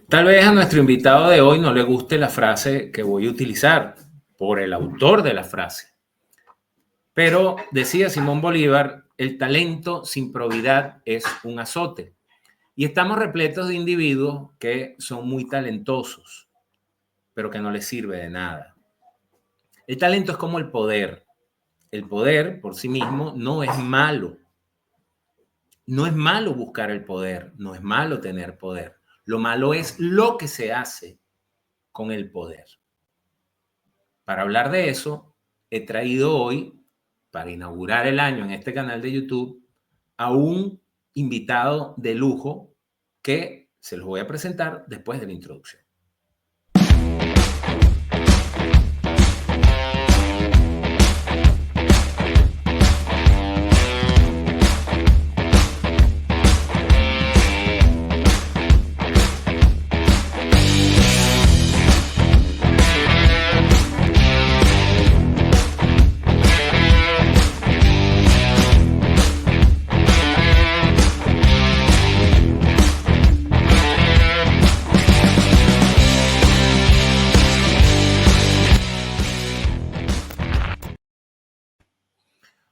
Tal vez a nuestro invitado de hoy no le guste la frase que voy a utilizar por el autor de la frase, pero decía Simón Bolívar, el talento sin probidad es un azote. Y estamos repletos de individuos que son muy talentosos, pero que no les sirve de nada. El talento es como el poder. El poder por sí mismo no es malo. No es malo buscar el poder, no es malo tener poder. Lo malo es lo que se hace con el poder. Para hablar de eso, he traído hoy, para inaugurar el año en este canal de YouTube, a un invitado de lujo que se los voy a presentar después de la introducción.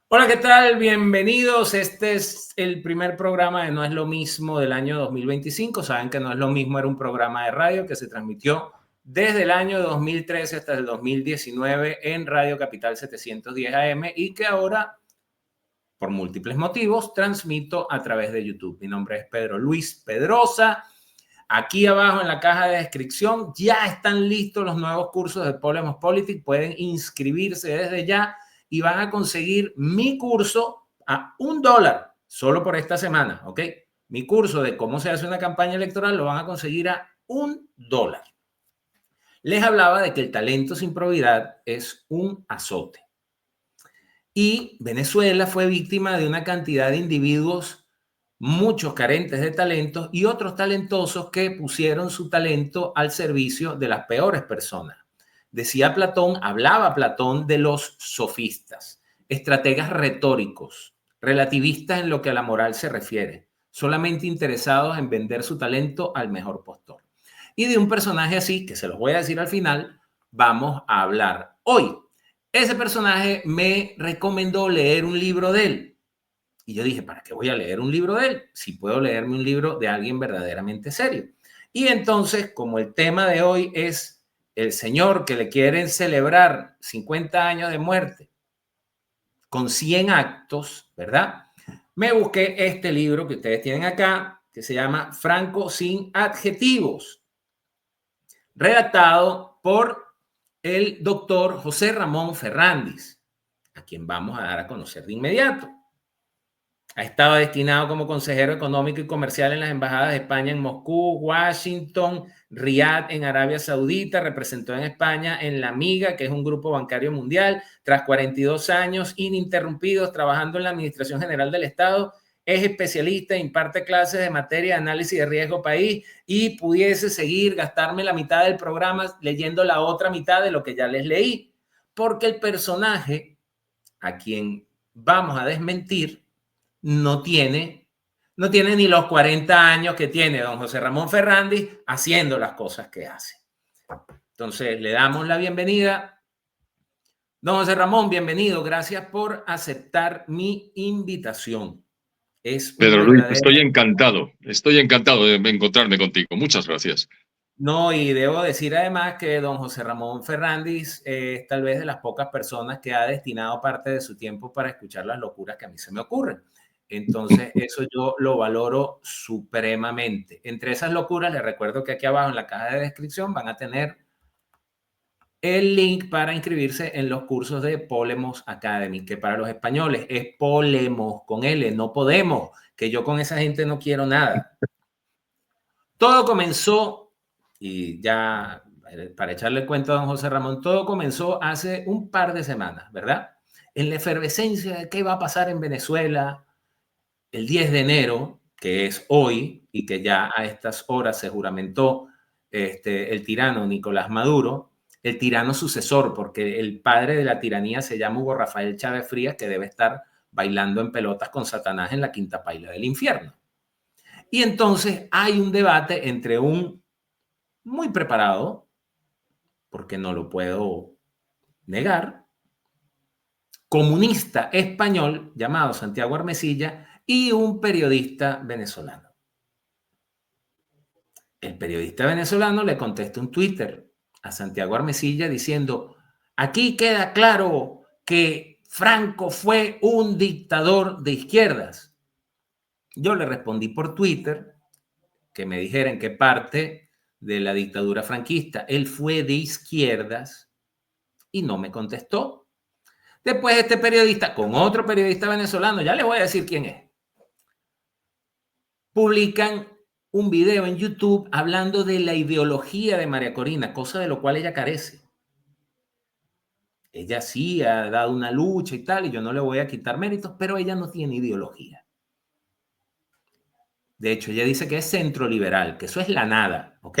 Hola, ¿qué tal? Bienvenidos. Este es el primer programa de No es lo mismo del año 2025. Saben que No es lo mismo era un programa de radio que se transmitió desde el año 2013 hasta el 2019 en Radio Capital 710 AM y que ahora, por múltiples motivos, transmito a través de YouTube. Mi nombre es Pedro Luis Pedrosa. Aquí abajo en la caja de descripción ya están listos los nuevos cursos de Polemos Politics. Pueden inscribirse desde ya y van a conseguir mi curso a $1 solo por esta semana, ¿ok? Mi curso de cómo se hace una campaña electoral lo van a conseguir a $1. Les hablaba de que el talento sin probidad es un azote. Y Venezuela fue víctima de una cantidad de individuos, muchos carentes de talentos y otros talentosos que pusieron su talento al servicio de las peores personas. Decía Platón, hablaba Platón de los sofistas, estrategas retóricos, relativistas en lo que a la moral se refiere, solamente interesados en vender su talento al mejor postor. Y de un personaje así, que se los voy a decir al final, vamos a hablar hoy. Ese personaje me recomendó leer un libro de él. Y yo dije, ¿para qué voy a leer un libro de él? Si puedo leerme un libro de alguien verdaderamente serio. Y entonces, como el tema de hoy es el señor que le quieren celebrar 50 años de muerte con 100 actos, ¿verdad? Me busqué este libro que ustedes tienen acá, que se llama Franco sin adjetivos, redactado por el doctor José Ramón Ferrandis, a quien vamos a dar a conocer de inmediato. Ha estado destinado como consejero económico y comercial en las embajadas de España en Moscú, Washington, Riad en Arabia Saudita, representó en España en La Miga, que es un grupo bancario mundial. Tras 42 años ininterrumpidos trabajando en la Administración General del Estado, es especialista, imparte clases de materia de análisis de riesgo país y pudiese seguir, gastarme la mitad del programa leyendo la otra mitad de lo que ya les leí, porque el personaje a quien vamos a desmentir no tiene ni los 40 años que tiene don José Ramón Ferrandis haciendo las cosas que hace. Entonces, le damos la bienvenida. Don José Ramón, bienvenido. Gracias por aceptar mi invitación. Es Pedro Luis, estoy encantado de encontrarme contigo. Muchas gracias. No, y debo decir además que don José Ramón Ferrandis es tal vez de las pocas personas que ha destinado parte de su tiempo para escuchar las locuras que a mí se me ocurren. Entonces, eso yo lo valoro supremamente. Entre esas locuras, les recuerdo que aquí abajo en la caja de descripción van a tener el link para inscribirse en los cursos de Polemos Academy, que para los españoles es Polemos con L, no Podemos, que yo con esa gente no quiero nada. Todo comenzó, y ya para echarle el cuento a don José Ramón, todo comenzó hace un par de semanas, ¿verdad? En la efervescencia de qué va a pasar en Venezuela el 10 de enero, que es hoy, y que ya a estas horas se juramentó el tirano Nicolás Maduro, el tirano sucesor, porque el padre de la tiranía se llama Hugo Rafael Chávez Frías, que debe estar bailando en pelotas con Satanás en la quinta paila del infierno. Y entonces hay un debate entre un muy preparado, porque no lo puedo negar, comunista español llamado Santiago Armesilla y un periodista venezolano. El periodista venezolano le contesta un Twitter a Santiago Armesilla diciendo: aquí queda claro que Franco fue un dictador de izquierdas. Yo le respondí por Twitter que me dijera en qué parte de la dictadura franquista él fue de izquierdas y no me contestó. Después este periodista, con otro periodista venezolano, ya les voy a decir quién es, publican un video en YouTube hablando de la ideología de María Corina, cosa de lo cual ella carece. Ella sí ha dado una lucha y tal, y yo no le voy a quitar méritos, pero ella no tiene ideología. De hecho, ella dice que es centro-liberal, que eso es la nada, ¿ok?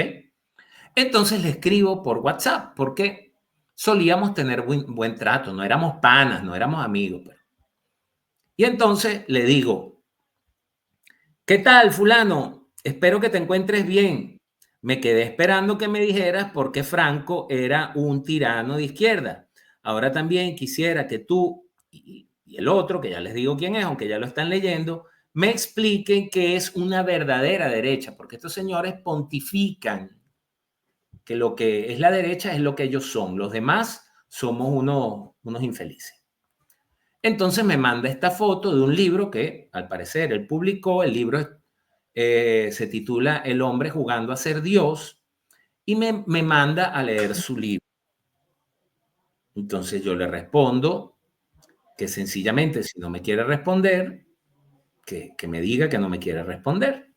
Entonces le escribo por WhatsApp, porque solíamos tener buen trato, no éramos panas, no éramos amigos. Pero. Y entonces le digo: ¿qué tal, fulano? Espero que te encuentres bien. Me quedé esperando que me dijeras por qué Franco era un tirano de izquierda. Ahora también quisiera que tú y el otro, que ya les digo quién es, aunque ya lo están leyendo, me expliquen qué es una verdadera derecha, porque estos señores pontifican que lo que es la derecha es lo que ellos son. Los demás somos unos infelices. Entonces me manda esta foto de un libro que al parecer él publicó. El libro se titula El hombre jugando a ser Dios y me manda a leer su libro. Entonces yo le respondo que sencillamente, si no me quiere responder, que me diga que no me quiere responder.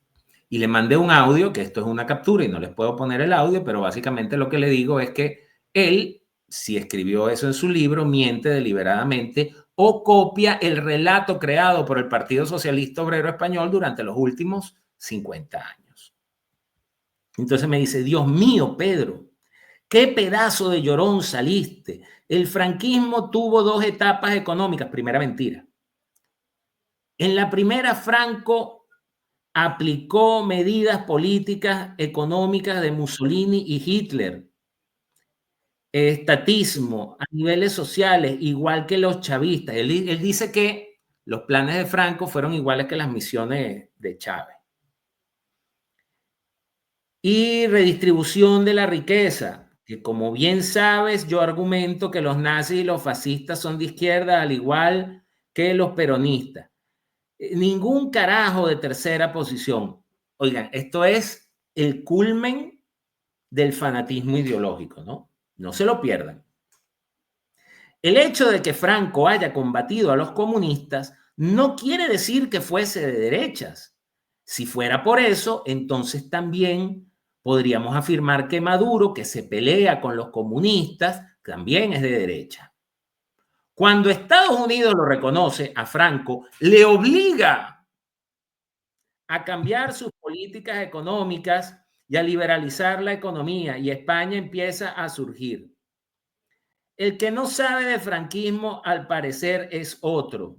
Y le mandé un audio, que esto es una captura y no les puedo poner el audio, pero básicamente lo que le digo es que él, si escribió eso en su libro, miente deliberadamente o copia el relato creado por el Partido Socialista Obrero Español durante los últimos 50 años. Entonces me dice: Dios mío, Pedro, qué pedazo de llorón saliste. El franquismo tuvo dos etapas económicas. Primera mentira. En la primera, Franco aplicó medidas políticas económicas de Mussolini y Hitler, estatismo a niveles sociales, igual que los chavistas. Él dice que los planes de Franco fueron iguales que las misiones de Chávez. Y redistribución de la riqueza, que como bien sabes, yo argumento que los nazis y los fascistas son de izquierda, al igual que los peronistas. Ningún carajo de tercera posición. Oigan, esto es el culmen del fanatismo ideológico, ¿no? No se lo pierdan. El hecho de que Franco haya combatido a los comunistas no quiere decir que fuese de derechas. Si fuera por eso, entonces también podríamos afirmar que Maduro, que se pelea con los comunistas, también es de derecha. Cuando Estados Unidos lo reconoce a Franco, le obliga a cambiar sus políticas económicas y a liberalizar la economía, y España empieza a surgir. El que no sabe de franquismo, al parecer, es otro.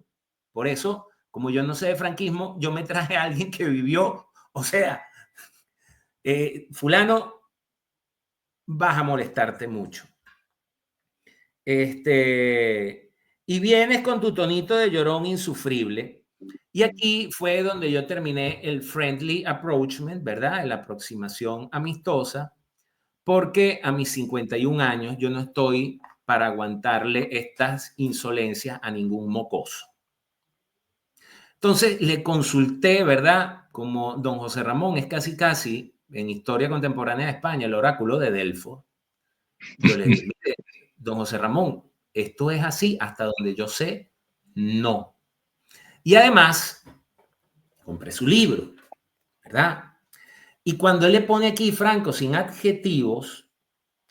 Por eso, como yo no sé de franquismo, yo me traje a alguien que vivió, o sea, fulano, vas a molestarte mucho. Y vienes con tu tonito de llorón insufrible. Y aquí fue donde yo terminé el friendly approachment, ¿verdad? La aproximación amistosa, porque a mis 51 años yo no estoy para aguantarle estas insolencias a ningún mocoso. Entonces le consulté, ¿verdad? Como don José Ramón es casi en historia contemporánea de España el oráculo de Delfos. Yo le dije: mire, don José Ramón, esto es así, hasta donde yo sé, no. Y además, compré su libro, ¿verdad? Y cuando él le pone aquí Franco sin adjetivos,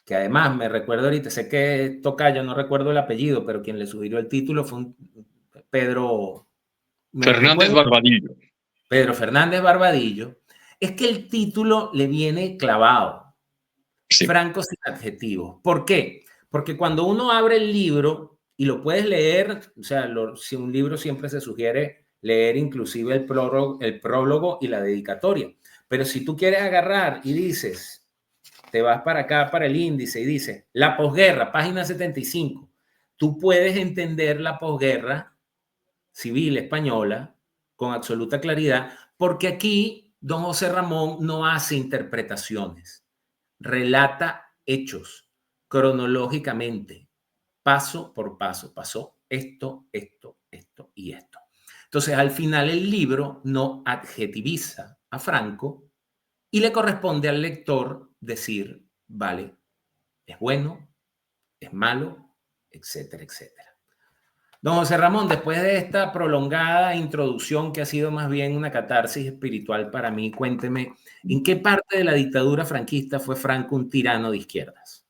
que además me recuerdo ahorita, sé que Tocayo, no recuerdo el apellido, pero quien le sugirió el título fue un Pedro Fernández Barbadillo. Pedro Fernández Barbadillo. Es que el título le viene clavado. Sí. Franco sin adjetivos. ¿Por qué? Porque cuando uno abre el libro y lo puedes leer, o sea, si un libro siempre se sugiere leer inclusive el prólogo y la dedicatoria. Pero si tú quieres agarrar y dices, te vas para acá, para el índice, y dice, la posguerra, página 75. Tú puedes entender la posguerra civil española con absoluta claridad, porque aquí don José Ramón no hace interpretaciones, relata hechos cronológicamente, paso por paso. Pasó esto, esto, esto y esto. Entonces, al final el libro no adjetiviza a Franco y le corresponde al lector decir, vale, es bueno, es malo, etcétera, etcétera. Don José Ramón, después de esta prolongada introducción que ha sido más bien una catarsis espiritual para mí, cuénteme, ¿en qué parte de la dictadura franquista fue Franco un tirano de izquierdas?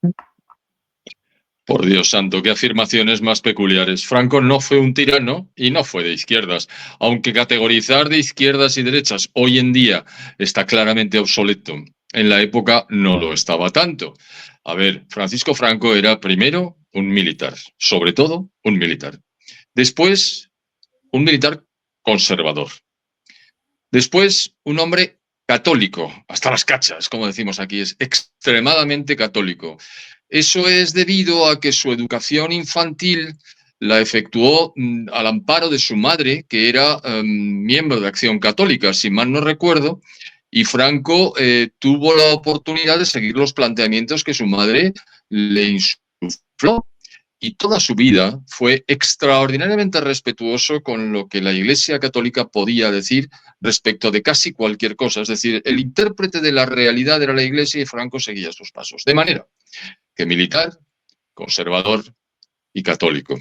Por Dios santo, qué afirmaciones más peculiares. Franco no fue un tirano y no fue de izquierdas. Aunque categorizar de izquierdas y derechas hoy en día está claramente obsoleto, en la época no lo estaba tanto. A ver, Francisco Franco era primero un militar, sobre todo un militar. Después, un militar conservador. Después, un hombre católico, hasta las cachas, como decimos aquí, es extremadamente católico. Eso es debido a que su educación infantil la efectuó al amparo de su madre, que era miembro de Acción Católica, si mal no recuerdo, y Franco tuvo la oportunidad de seguir los planteamientos que su madre le insufló. Y toda su vida fue extraordinariamente respetuoso con lo que la Iglesia Católica podía decir respecto de casi cualquier cosa. Es decir, el intérprete de la realidad era la Iglesia y Franco seguía sus pasos. De manera que militar, conservador y católico.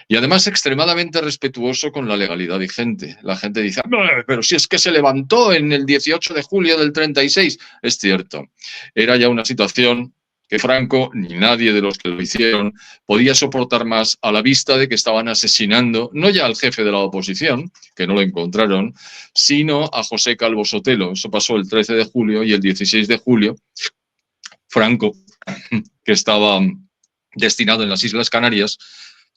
Y además extremadamente respetuoso con la legalidad vigente. La gente dice, pero si es que se levantó en el 18 de julio del 36. Es cierto, era ya una situación que Franco, ni nadie de los que lo hicieron, podía soportar más a la vista de que estaban asesinando, no ya al jefe de la oposición, que no lo encontraron, sino a José Calvo Sotelo. Eso pasó el 13 de julio y el 16 de julio, Franco, que estaba destinado en las Islas Canarias,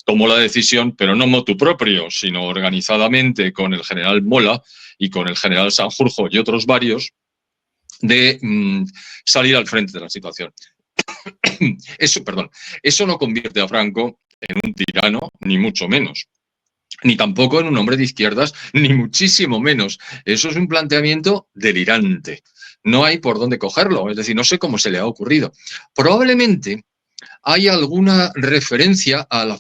tomó la decisión, pero no motu propio, sino organizadamente con el general Mola y con el general Sanjurjo y otros varios, de salir al frente de la situación. Eso no convierte a Franco en un tirano, ni mucho menos. Ni tampoco en un hombre de izquierdas, ni muchísimo menos. Eso es un planteamiento delirante. No hay por dónde cogerlo, es decir, no sé cómo se le ha ocurrido. Probablemente hay alguna referencia a la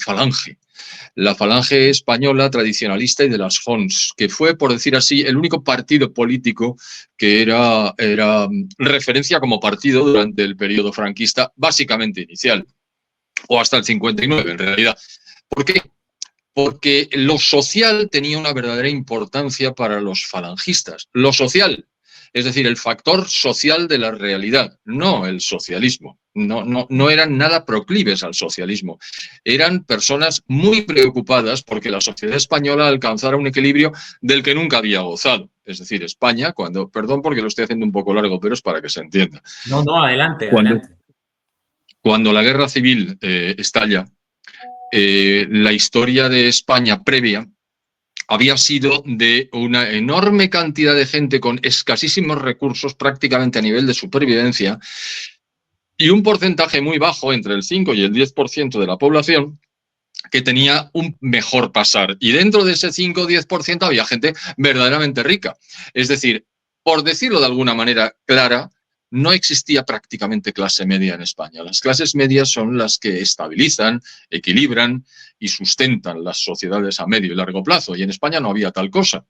Falange española tradicionalista y de las Jons, que fue, por decir así, el único partido político que era referencia como partido durante el periodo franquista, básicamente inicial, o hasta el 59 en realidad. ¿Por qué? Porque lo social tenía una verdadera importancia para los falangistas. Lo social, es decir, el factor social de la realidad, no el socialismo. No eran nada proclives al socialismo. Eran personas muy preocupadas porque la sociedad española alcanzara un equilibrio del que nunca había gozado. Es decir, España, perdón porque lo estoy haciendo un poco largo, pero es para que se entienda. No, adelante, adelante. Cuando la guerra civil estalla, la historia de España previa había sido de una enorme cantidad de gente con escasísimos recursos prácticamente a nivel de supervivencia y un porcentaje muy bajo, entre el 5 y el 10% de la población, que tenía un mejor pasar. Y dentro de ese 5 o 10% había gente verdaderamente rica. Es decir, por decirlo de alguna manera clara, no existía prácticamente clase media en España. Las clases medias son las que estabilizan, equilibran y sustentan las sociedades a medio y largo plazo. Y en España no había tal cosa.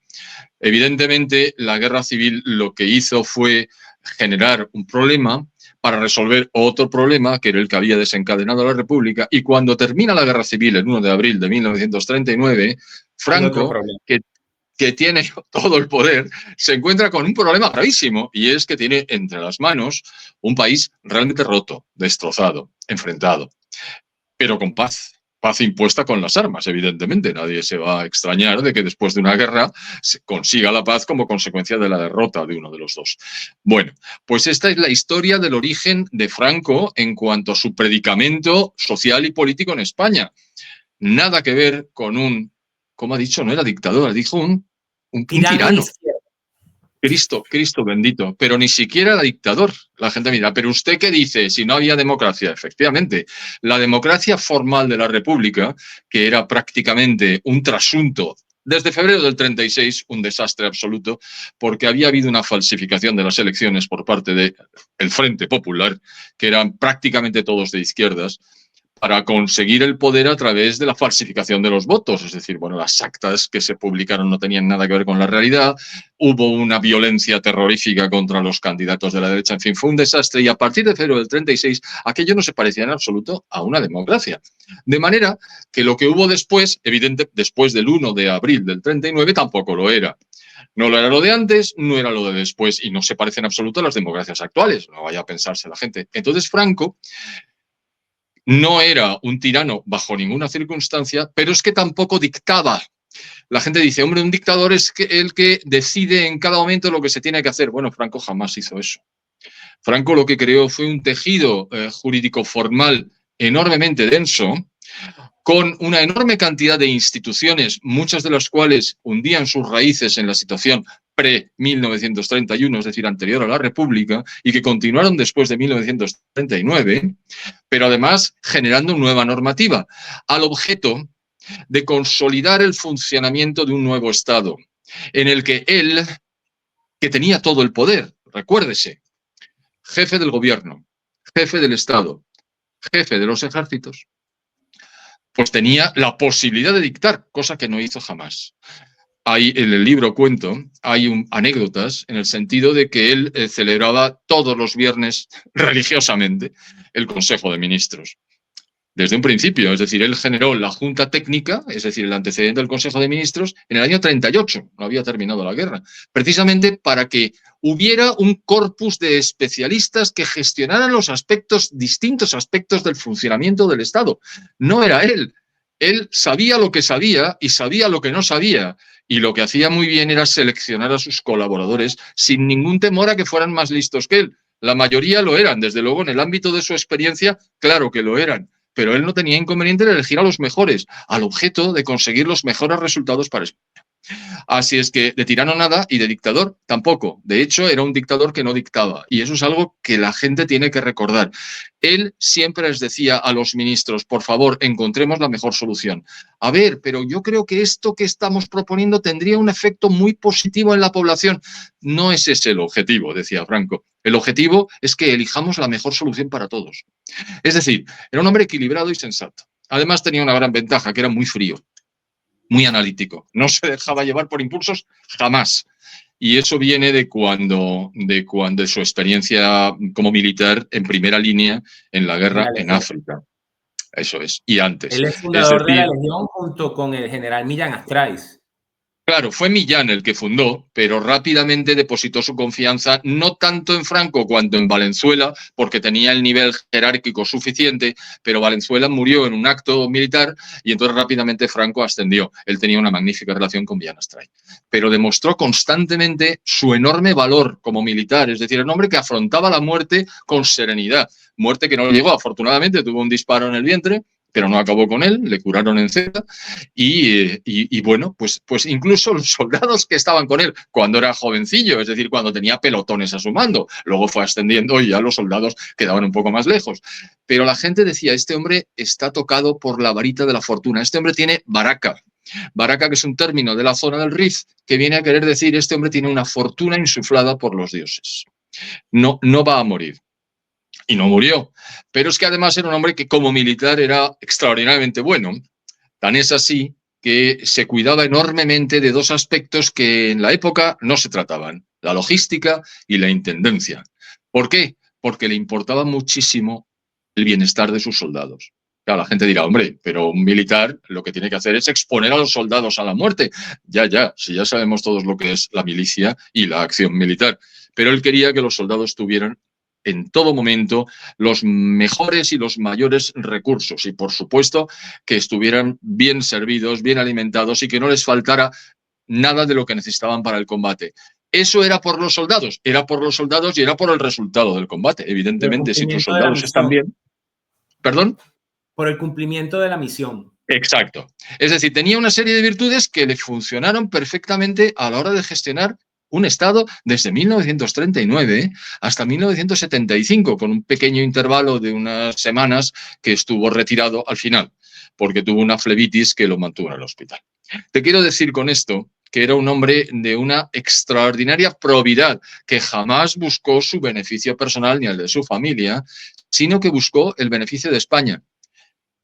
Evidentemente, la guerra civil lo que hizo fue generar un problema para resolver otro problema, que era el que había desencadenado la República. Y cuando termina la guerra civil, el 1 de abril de 1939, Franco, que tiene todo el poder, se encuentra con un problema gravísimo, y es que tiene entre las manos un país realmente roto, destrozado, enfrentado, pero con paz. Paz impuesta con las armas, evidentemente. Nadie se va a extrañar de que después de una guerra se consiga la paz como consecuencia de la derrota de uno de los dos. Bueno, pues esta es la historia del origen de Franco en cuanto a su predicamento social y político en España. Nada que ver con un, como ha dicho, no era dictador, dijo un tirano. Cristo bendito, pero ni siquiera era dictador. La gente mira, pero ¿usted qué dice si no había democracia? Efectivamente, la democracia formal de la República, que era prácticamente un trasunto desde febrero del 36, un desastre absoluto, porque había habido una falsificación de las elecciones por parte del Frente Popular, que eran prácticamente todos de izquierdas, para conseguir el poder a través de la falsificación de los votos. Es decir, bueno, las actas que se publicaron no tenían nada que ver con la realidad, hubo una violencia terrorífica contra los candidatos de la derecha, en fin, fue un desastre y a partir de febrero del 36 aquello no se parecía en absoluto a una democracia. De manera que lo que hubo después, evidente, después del 1 de abril del 39 tampoco lo era. No lo era lo de antes, no era lo de después y no se parece en absoluto a las democracias actuales, no vaya a pensarse la gente. Entonces Franco no era un tirano bajo ninguna circunstancia, pero es que tampoco dictaba. La gente dice, hombre, un dictador es el que decide en cada momento lo que se tiene que hacer. Bueno, Franco jamás hizo eso. Franco lo que creó fue un tejido jurídico formal enormemente denso, con una enorme cantidad de instituciones, muchas de las cuales hundían sus raíces en la situación pre-1931, es decir, anterior a la República, y que continuaron después de 1939, pero además generando nueva normativa, al objeto de consolidar el funcionamiento de un nuevo Estado, en el que él, que tenía todo el poder, recuérdese, jefe del gobierno, jefe del Estado, jefe de los ejércitos, pues tenía la posibilidad de dictar, cosa que no hizo jamás. Hay, en el libro cuento, hay anécdotas en el sentido de que él celebraba todos los viernes religiosamente el Consejo de Ministros. Desde un principio, es decir, él generó la Junta Técnica, es decir, el antecedente del Consejo de Ministros, en el año 38, no había terminado la guerra, precisamente para que hubiera un corpus de especialistas que gestionaran los distintos aspectos del funcionamiento del Estado. No era él. Él sabía lo que sabía y sabía lo que no sabía. Y lo que hacía muy bien era seleccionar a sus colaboradores sin ningún temor a que fueran más listos que él. La mayoría lo eran, desde luego, en el ámbito de su experiencia, claro que lo eran. Pero él no tenía inconveniente en elegir a los mejores, al objeto de conseguir los mejores resultados para España. Así es que de tirano nada y de dictador tampoco. De hecho, era un dictador que no dictaba. Y eso es algo que la gente tiene que recordar. Él siempre les decía a los ministros, por favor, encontremos la mejor solución. A ver, pero yo creo que esto que estamos proponiendo tendría un efecto muy positivo en la población. No es ese el objetivo, decía Franco. El objetivo es que elijamos la mejor solución para todos. Es decir, era un hombre equilibrado y sensato. Además tenía una gran ventaja, que era muy frío, muy analítico. No se dejaba llevar por impulsos jamás. Y eso viene de cuando su experiencia como militar en primera línea en la guerra en África. Eso es. Y antes. Él es fundador de la Legión junto con el general Millán Astráiz. Claro, fue Millán el que fundó, pero rápidamente depositó su confianza no tanto en Franco cuanto en Valenzuela, porque tenía el nivel jerárquico suficiente, pero Valenzuela murió en un acto militar y entonces rápidamente Franco ascendió. Él tenía una magnífica relación con Millán Astráiz, pero demostró constantemente su enorme valor como militar, es decir, un hombre que afrontaba la muerte con serenidad. Muerte que no llegó, afortunadamente, tuvo un disparo en el vientre, pero no acabó con él, le curaron en Z y bueno, pues incluso los soldados que estaban con él cuando era jovencillo, es decir, cuando tenía pelotones a su mando, luego fue ascendiendo y ya los soldados quedaban un poco más lejos. Pero la gente decía, este hombre está tocado por la varita de la fortuna, este hombre tiene baraka. Baraka, que es un término de la zona del Rif, que viene a querer decir, este hombre tiene una fortuna insuflada por los dioses. No va a morir. Y no murió. Pero es que además era un hombre que como militar era extraordinariamente bueno. Tan es así que se cuidaba enormemente de dos aspectos que en la época no se trataban, la logística y la intendencia. ¿Por qué? Porque le importaba muchísimo el bienestar de sus soldados. Claro, la gente dirá, hombre, pero un militar lo que tiene que hacer es exponer a los soldados a la muerte. Si ya sabemos todos lo que es la milicia y la acción militar. Pero él quería que los soldados tuvieran en todo momento los mejores y los mayores recursos y, por supuesto, que estuvieran bien servidos, bien alimentados y que no les faltara nada de lo que necesitaban para el combate. Eso era por los soldados y era por el resultado del combate. Evidentemente, si tus soldados están bien... ¿Perdón? Por el cumplimiento de la misión. Exacto. Es decir, tenía una serie de virtudes que le funcionaron perfectamente a la hora de gestionar un Estado desde 1939 hasta 1975, con un pequeño intervalo de unas semanas que estuvo retirado al final, porque tuvo una flebitis que lo mantuvo en el hospital. Te quiero decir con esto que era un hombre de una extraordinaria probidad, que jamás buscó su beneficio personal ni el de su familia, sino que buscó el beneficio de España.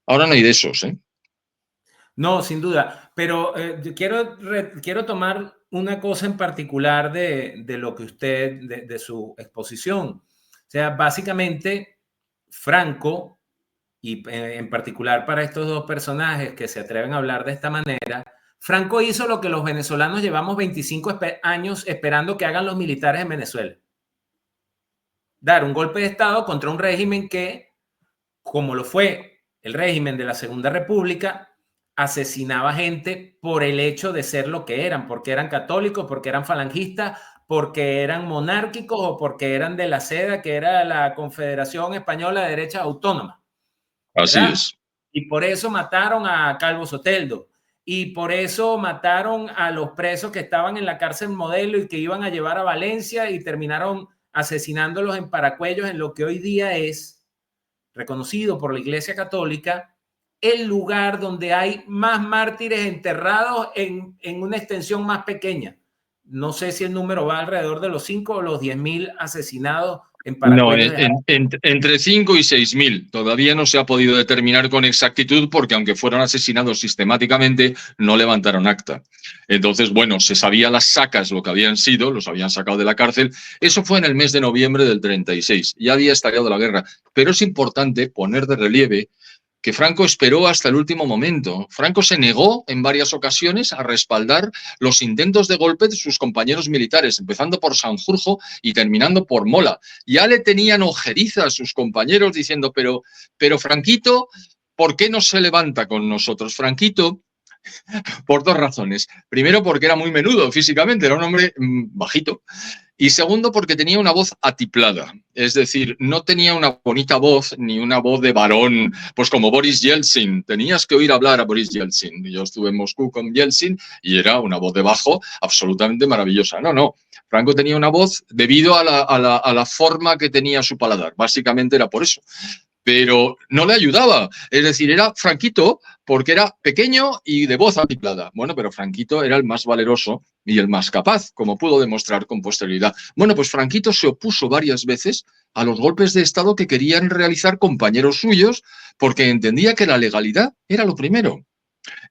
Ahora no hay de esos, ¿eh? No, sin duda, pero quiero tomar una cosa en particular de lo que usted, de su exposición. O sea, básicamente, Franco, y en particular para estos dos personajes que se atreven a hablar de esta manera, Franco hizo lo que los venezolanos llevamos 25 años esperando que hagan los militares en Venezuela. Dar un golpe de Estado contra un régimen que, como lo fue el régimen de la Segunda República, asesinaba gente por el hecho de ser lo que eran, porque eran católicos, porque eran falangistas, porque eran monárquicos o porque eran de la SEDA, que era la Confederación Española de Derechas Autónomas. Así ¿Verdad? es. Y por eso mataron a Calvo Soteldo. Y por eso mataron a los presos que estaban en la cárcel Modelo y que iban a llevar a Valencia y terminaron asesinándolos en Paracuellos, en lo que hoy día es reconocido por la Iglesia Católica el lugar donde hay más mártires enterrados en una extensión más pequeña. No sé si el número va alrededor de los 5 o los 10.000 asesinados en Paracuellos. No, entre 5 y 6.000. Todavía no se ha podido determinar con exactitud porque aunque fueron asesinados sistemáticamente, no levantaron acta. Entonces, bueno, se sabía las sacas, lo que habían sido, los habían sacado de la cárcel. Eso fue en el mes de noviembre del 36. Ya había estallado la guerra. Pero es importante poner de relieve que Franco esperó hasta el último momento. Franco se negó en varias ocasiones a respaldar los intentos de golpe de sus compañeros militares, empezando por Sanjurjo y terminando por Mola. Ya le tenían ojeriza a sus compañeros diciendo, pero Franquito, ¿por qué no se levanta con nosotros? Franquito, por dos razones. Primero, porque era muy menudo físicamente, era un hombre bajito. Y segundo, porque tenía una voz atiplada. Es decir, no tenía una bonita voz ni una voz de varón, pues como Boris Yeltsin. Tenías que oír hablar a Boris Yeltsin. Yo estuve en Moscú con Yeltsin y era una voz de bajo absolutamente maravillosa. No. Franco tenía una voz debido a la forma que tenía su paladar. Básicamente era por eso. Pero no le ayudaba. Es decir, era Franquito porque era pequeño y de voz atiplada. Bueno, pero Franquito era el más valeroso y el más capaz, como pudo demostrar con posterioridad. Bueno, pues Franquito se opuso varias veces a los golpes de Estado que querían realizar compañeros suyos porque entendía que la legalidad era lo primero.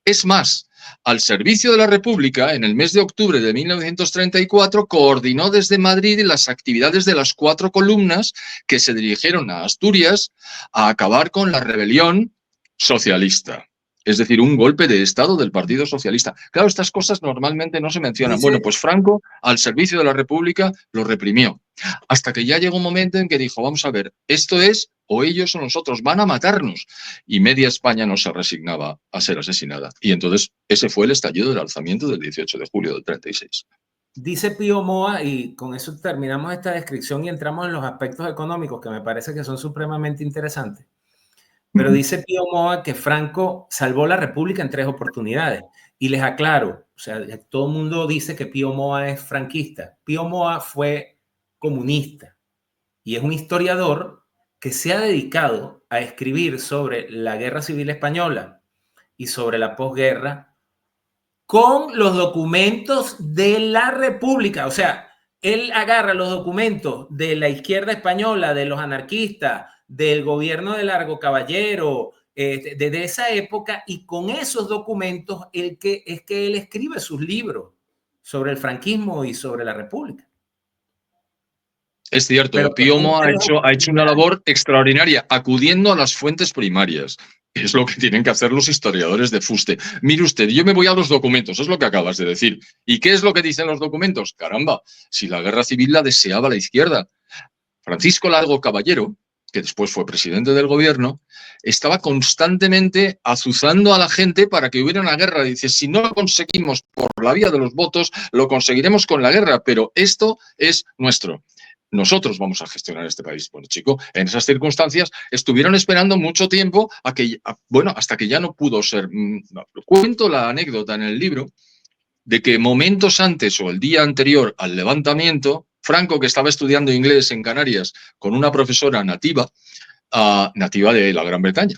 Es más, al servicio de la República, en el mes de octubre de 1934, coordinó desde Madrid las actividades de las 4 columnas que se dirigieron a Asturias a acabar con la rebelión socialista. Es decir, un golpe de Estado del Partido Socialista. Claro, estas cosas normalmente no se mencionan. Bueno, pues Franco, al servicio de la República, lo reprimió. Hasta que ya llegó un momento en que dijo, vamos a ver, esto es o ellos o nosotros, van a matarnos. Y media España no se resignaba a ser asesinada. Y entonces ese fue el estallido del alzamiento del 18 de julio del 36. Dice Pío Moa, y con eso terminamos esta descripción y entramos en los aspectos económicos que me parece que son supremamente interesantes. Pero dice Pío Moa que Franco salvó la República en 3 oportunidades. Y les aclaro, o sea, todo el mundo dice que Pío Moa es franquista. Pío Moa fue comunista y es un historiador que se ha dedicado a escribir sobre la Guerra Civil Española y sobre la posguerra con los documentos de la República. O sea, él agarra los documentos de la izquierda española, de los anarquistas, del gobierno de Largo Caballero, de esa época, y con esos documentos es que él escribe sus libros sobre el franquismo y sobre la República. Es cierto, Pío Moa ha hecho una labor extraordinaria, acudiendo a las fuentes primarias. Es lo que tienen que hacer los historiadores de fuste. Mire usted, yo me voy a los documentos, es lo que acabas de decir. ¿Y qué es lo que dicen los documentos? Caramba, si la guerra civil la deseaba la izquierda. Francisco Largo Caballero, que después fue presidente del gobierno, estaba constantemente azuzando a la gente para que hubiera una guerra. Dice, si no lo conseguimos por la vía de los votos, lo conseguiremos con la guerra, pero esto es nuestro. Nosotros vamos a gestionar este país. Bueno, chico, en esas circunstancias estuvieron esperando mucho tiempo hasta que ya no pudo ser. Cuento la anécdota en el libro de que momentos antes o el día anterior al levantamiento, Franco, que estaba estudiando inglés en Canarias con una profesora nativa, nativa de la Gran Bretaña,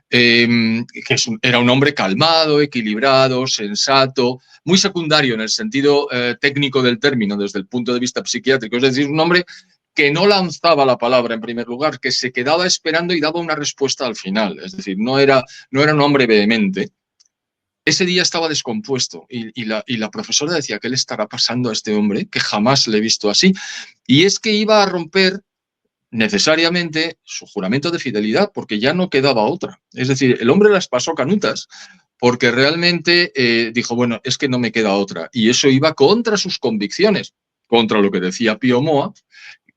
era un hombre calmado, equilibrado, sensato, muy secundario en el sentido técnico del término desde el punto de vista psiquiátrico, es decir, un hombre que no lanzaba la palabra en primer lugar, que se quedaba esperando y daba una respuesta al final, es decir, no era un hombre vehemente. Ese día estaba descompuesto y la profesora decía, ¿qué le estará pasando a este hombre? Que jamás le he visto así. Y es que iba a romper necesariamente su juramento de fidelidad, porque ya no quedaba otra. Es decir, el hombre las pasó canutas, porque realmente dijo, bueno, es que no me queda otra. Y eso iba contra sus convicciones, contra lo que decía Pío Moa,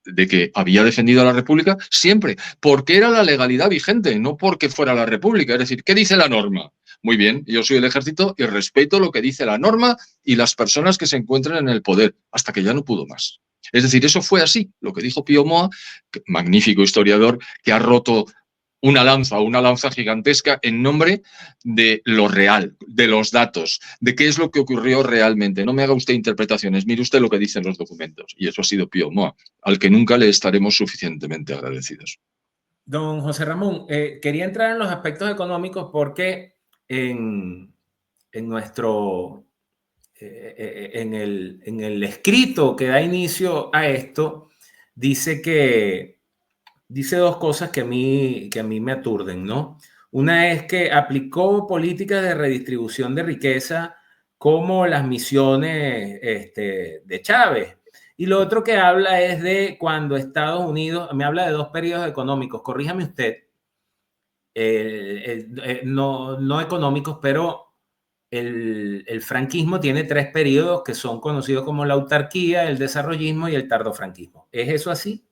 de que había defendido a la República siempre, porque era la legalidad vigente, no porque fuera la República. Es decir, ¿qué dice la norma? Muy bien, yo soy el ejército y respeto lo que dice la norma y las personas que se encuentran en el poder, hasta que ya no pudo más. Es decir, eso fue así, lo que dijo Pío Moa, magnífico historiador, que ha roto una lanza gigantesca en nombre de lo real, de los datos, de qué es lo que ocurrió realmente. No me haga usted interpretaciones, mire usted lo que dicen los documentos. Y eso ha sido Pío Moa, al que nunca le estaremos suficientemente agradecidos. Don José Ramón, quería entrar en los aspectos económicos porque en nuestro, en el escrito que da inicio a esto, dice dos cosas que a mí me aturden, ¿no? Una es que aplicó políticas de redistribución de riqueza como las misiones de Chávez. Y lo otro que habla es de cuando Estados Unidos, me habla de dos periodos económicos, corríjame usted, no económicos, pero el franquismo tiene tres periodos que son conocidos como la autarquía, el desarrollismo y el tardofranquismo. ¿Es eso así?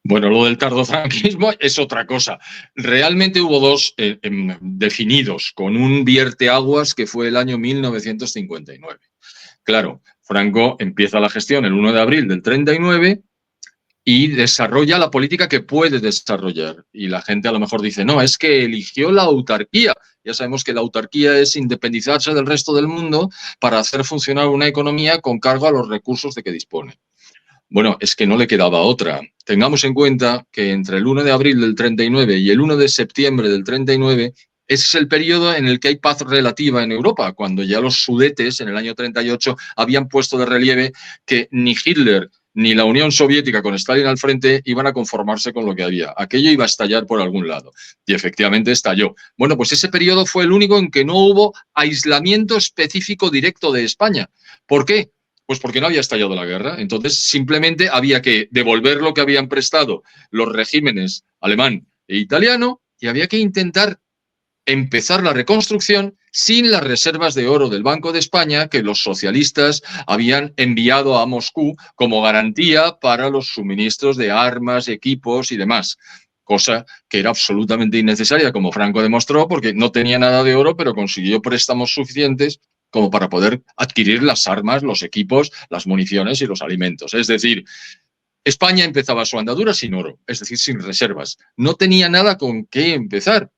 Bueno, lo del tardofranquismo es otra cosa. Realmente hubo dos definidos, con un vierteaguas que fue el año 1959. Claro, Franco empieza la gestión el 1 de abril del 39 y desarrolla la política que puede desarrollar. Y la gente a lo mejor dice, no, es que eligió la autarquía. Ya sabemos que la autarquía es independizarse del resto del mundo para hacer funcionar una economía con cargo a los recursos de que dispone. Bueno, es que no le quedaba otra. Tengamos en cuenta que entre el 1 de abril del 39 y el 1 de septiembre del 39, ese es el periodo en el que hay paz relativa en Europa, cuando ya los Sudetes, en el año 38, habían puesto de relieve que ni Hitler ni la Unión Soviética con Stalin al frente iban a conformarse con lo que había. Aquello iba a estallar por algún lado. Y efectivamente estalló. Bueno, pues ese periodo fue el único en que no hubo aislamiento específico directo de España. ¿Por qué? Pues porque no había estallado la guerra. Entonces, simplemente había que devolver lo que habían prestado los regímenes alemán e italiano y había que intentar empezar la reconstrucción sin las reservas de oro del Banco de España que los socialistas habían enviado a Moscú como garantía para los suministros de armas, equipos y demás. Cosa que era absolutamente innecesaria, como Franco demostró, porque no tenía nada de oro, pero consiguió préstamos suficientes como para poder adquirir las armas, los equipos, las municiones y los alimentos. Es decir, España empezaba su andadura sin oro, es decir, sin reservas. No tenía nada con qué empezar.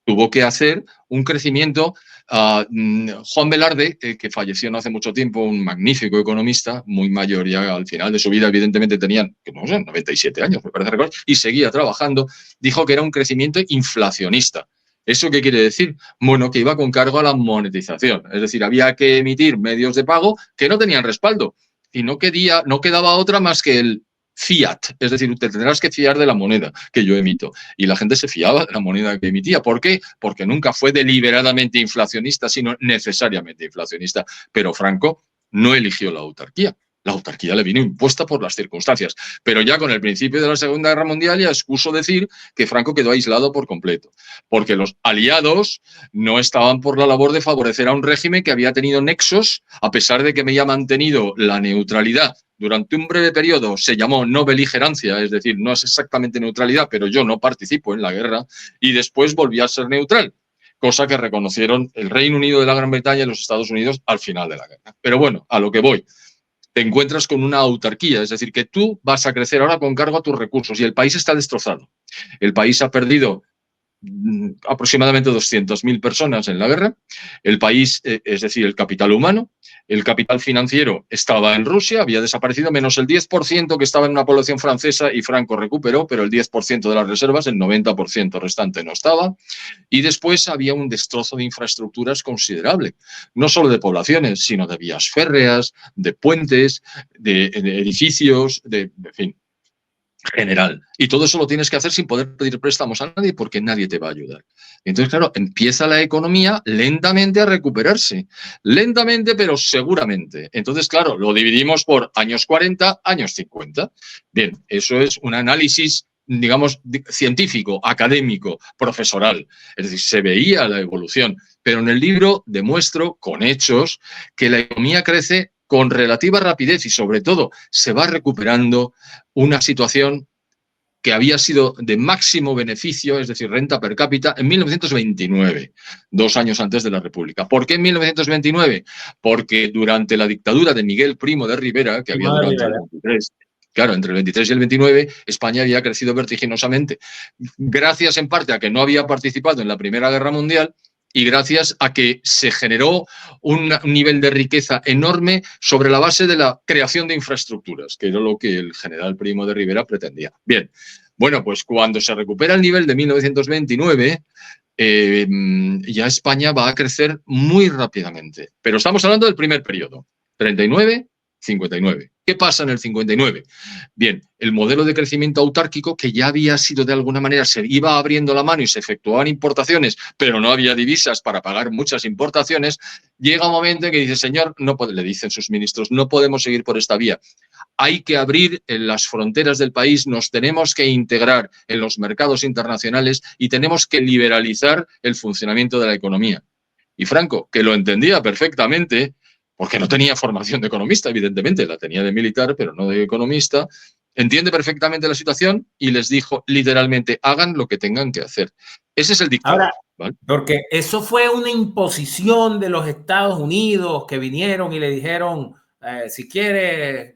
Tuvo que hacer un crecimiento. Juan Velarde, que falleció no hace mucho tiempo, un magnífico economista, muy mayor ya al final de su vida, evidentemente tenía, no sé, 97 años, me parece recordar, y seguía trabajando, dijo que era un crecimiento inflacionista. ¿Eso qué quiere decir? Bueno, que iba con cargo a la monetización, es decir, había que emitir medios de pago que no tenían respaldo y no quedaba otra más que el fiat, es decir, te tendrás que fiar de la moneda que yo emito. Y la gente se fiaba de la moneda que emitía. ¿Por qué? Porque nunca fue deliberadamente inflacionista, sino necesariamente inflacionista. Pero Franco no eligió la autarquía. La autarquía le vino impuesta por las circunstancias. Pero ya con el principio de la Segunda Guerra Mundial ya excuso decir que Franco quedó aislado por completo. Porque los aliados no estaban por la labor de favorecer a un régimen que había tenido nexos, a pesar de que me había mantenido la neutralidad. Durante un breve periodo se llamó no beligerancia, es decir, no es exactamente neutralidad, pero yo no participo en la guerra, y después volví a ser neutral, cosa que reconocieron el Reino Unido de la Gran Bretaña y los Estados Unidos al final de la guerra. Pero bueno, a lo que voy. Te encuentras con una autarquía, es decir, que tú vas a crecer ahora con cargo a tus recursos y el país está destrozado. El país ha perdido aproximadamente 200.000 personas en la guerra. El país, es decir, el capital humano, el capital financiero estaba en Rusia, había desaparecido, menos el 10% que estaba en una población francesa y Franco recuperó, pero el 10% de las reservas, el 90% restante no estaba. Y después había un destrozo de infraestructuras considerable, no solo de poblaciones, sino de vías férreas, de puentes, de edificios, en fin, general. Y todo eso lo tienes que hacer sin poder pedir préstamos a nadie porque nadie te va a ayudar. Entonces, claro, empieza la economía lentamente a recuperarse. Lentamente, pero seguramente. Entonces, claro, lo dividimos por años 40, años 50. Bien, eso es un análisis, digamos, científico, académico, profesoral. Es decir, se veía la evolución. Pero en el libro demuestro con hechos que la economía crece con relativa rapidez y, sobre todo, se va recuperando una situación que había sido de máximo beneficio, es decir, renta per cápita, en 1929, 2 años antes de la República. ¿Por qué en 1929? Porque durante la dictadura de Miguel Primo de Rivera, que había durado entre el 23, claro, entre el 23 y el 29, España había crecido vertiginosamente, gracias en parte a que no había participado en la Primera Guerra Mundial, y gracias a que se generó un nivel de riqueza enorme sobre la base de la creación de infraestructuras, que era lo que el general Primo de Rivera pretendía. Bien, bueno, pues cuando se recupera el nivel de 1929, ya España va a crecer muy rápidamente. Pero estamos hablando del primer periodo, 39, 59. ¿Qué pasa en el 59? Bien, el modelo de crecimiento autárquico, que ya había sido de alguna manera, se iba abriendo la mano y se efectuaban importaciones, pero no había divisas para pagar muchas importaciones, llega un momento en que dice, señor, no puede, le dicen sus ministros, no podemos seguir por esta vía. Hay que abrir las fronteras del país, nos tenemos que integrar en los mercados internacionales y tenemos que liberalizar el funcionamiento de la economía. Y Franco, que lo entendía perfectamente, porque no tenía formación de economista, evidentemente, la tenía de militar, pero no de economista, entiende perfectamente la situación y les dijo literalmente, hagan lo que tengan que hacer. Ese es el dictador. Ahora, ¿vale? Porque eso fue una imposición de los Estados Unidos que vinieron y le dijeron, si quieres,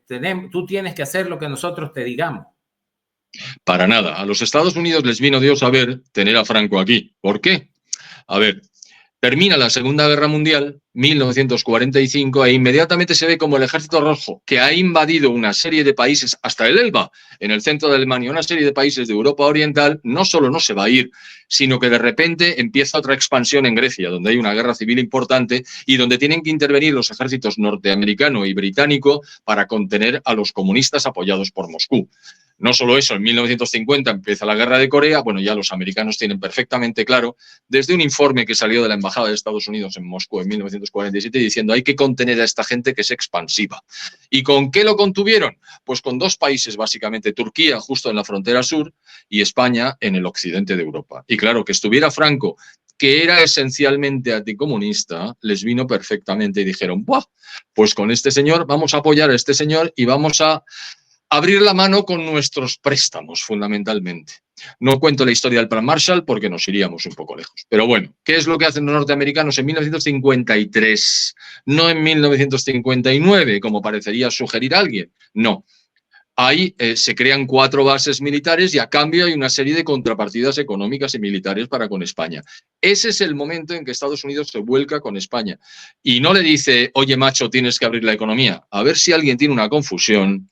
tú tienes que hacer lo que nosotros te digamos. Para nada. A los Estados Unidos les vino Dios a ver tener a Franco aquí. ¿Por qué? A ver, termina la Segunda Guerra Mundial, 1945, e inmediatamente se ve como el Ejército Rojo, que ha invadido una serie de países, hasta el Elba, en el centro de Alemania, una serie de países de Europa Oriental, no solo no se va a ir, sino que de repente empieza otra expansión en Grecia, donde hay una guerra civil importante y donde tienen que intervenir los ejércitos norteamericano y británico para contener a los comunistas apoyados por Moscú. No solo eso, en 1950 empieza la guerra de Corea, bueno, ya los americanos tienen perfectamente claro, desde un informe que salió de la Embajada de Estados Unidos en Moscú en 1947, diciendo hay que contener a esta gente que es expansiva. ¿Y con qué lo contuvieron? Pues con 2 países, básicamente, Turquía justo en la frontera sur y España en el occidente de Europa. Y claro, que estuviera Franco, que era esencialmente anticomunista, les vino perfectamente y dijeron, ¡buah! Pues con este señor vamos a apoyar a este señor y vamos a abrir la mano con nuestros préstamos, fundamentalmente. No cuento la historia del Plan Marshall porque nos iríamos un poco lejos. Pero bueno, ¿qué es lo que hacen los norteamericanos en 1953? No en 1959, como parecería sugerir alguien. No. Ahí se crean 4 bases militares y a cambio hay una serie de contrapartidas económicas y militares para con España. Ese es el momento en que Estados Unidos se vuelca con España. Y no le dice, oye macho, tienes que abrir la economía. A ver si alguien tiene una confusión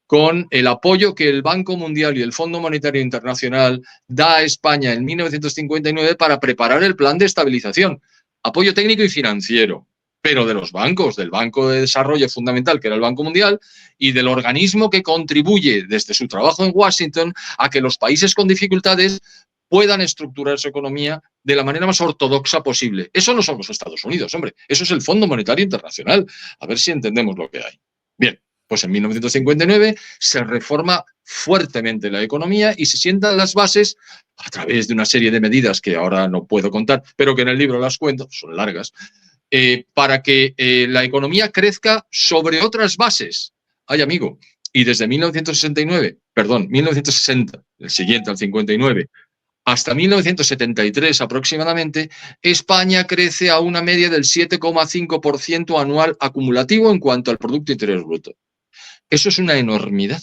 con el apoyo que el Banco Mundial y el Fondo Monetario Internacional da a España en 1959 para preparar el plan de estabilización. Apoyo técnico y financiero, pero de los bancos, del Banco de Desarrollo Fundamental, que era el Banco Mundial, y del organismo que contribuye desde su trabajo en Washington a que los países con dificultades puedan estructurar su economía de la manera más ortodoxa posible. Eso no son los Estados Unidos, hombre, eso es el Fondo Monetario Internacional. A ver si entendemos lo que hay. Bien. Pues en 1959 se reforma fuertemente la economía y se sientan las bases a través de una serie de medidas que ahora no puedo contar, pero que en el libro las cuento, son largas, para que la economía crezca sobre otras bases. Ay, amigo, y desde 1960, el siguiente al 59, hasta 1973 aproximadamente, España crece a una media del 7,5% anual acumulativo en cuanto al Producto Interior Bruto. Eso es una enormidad.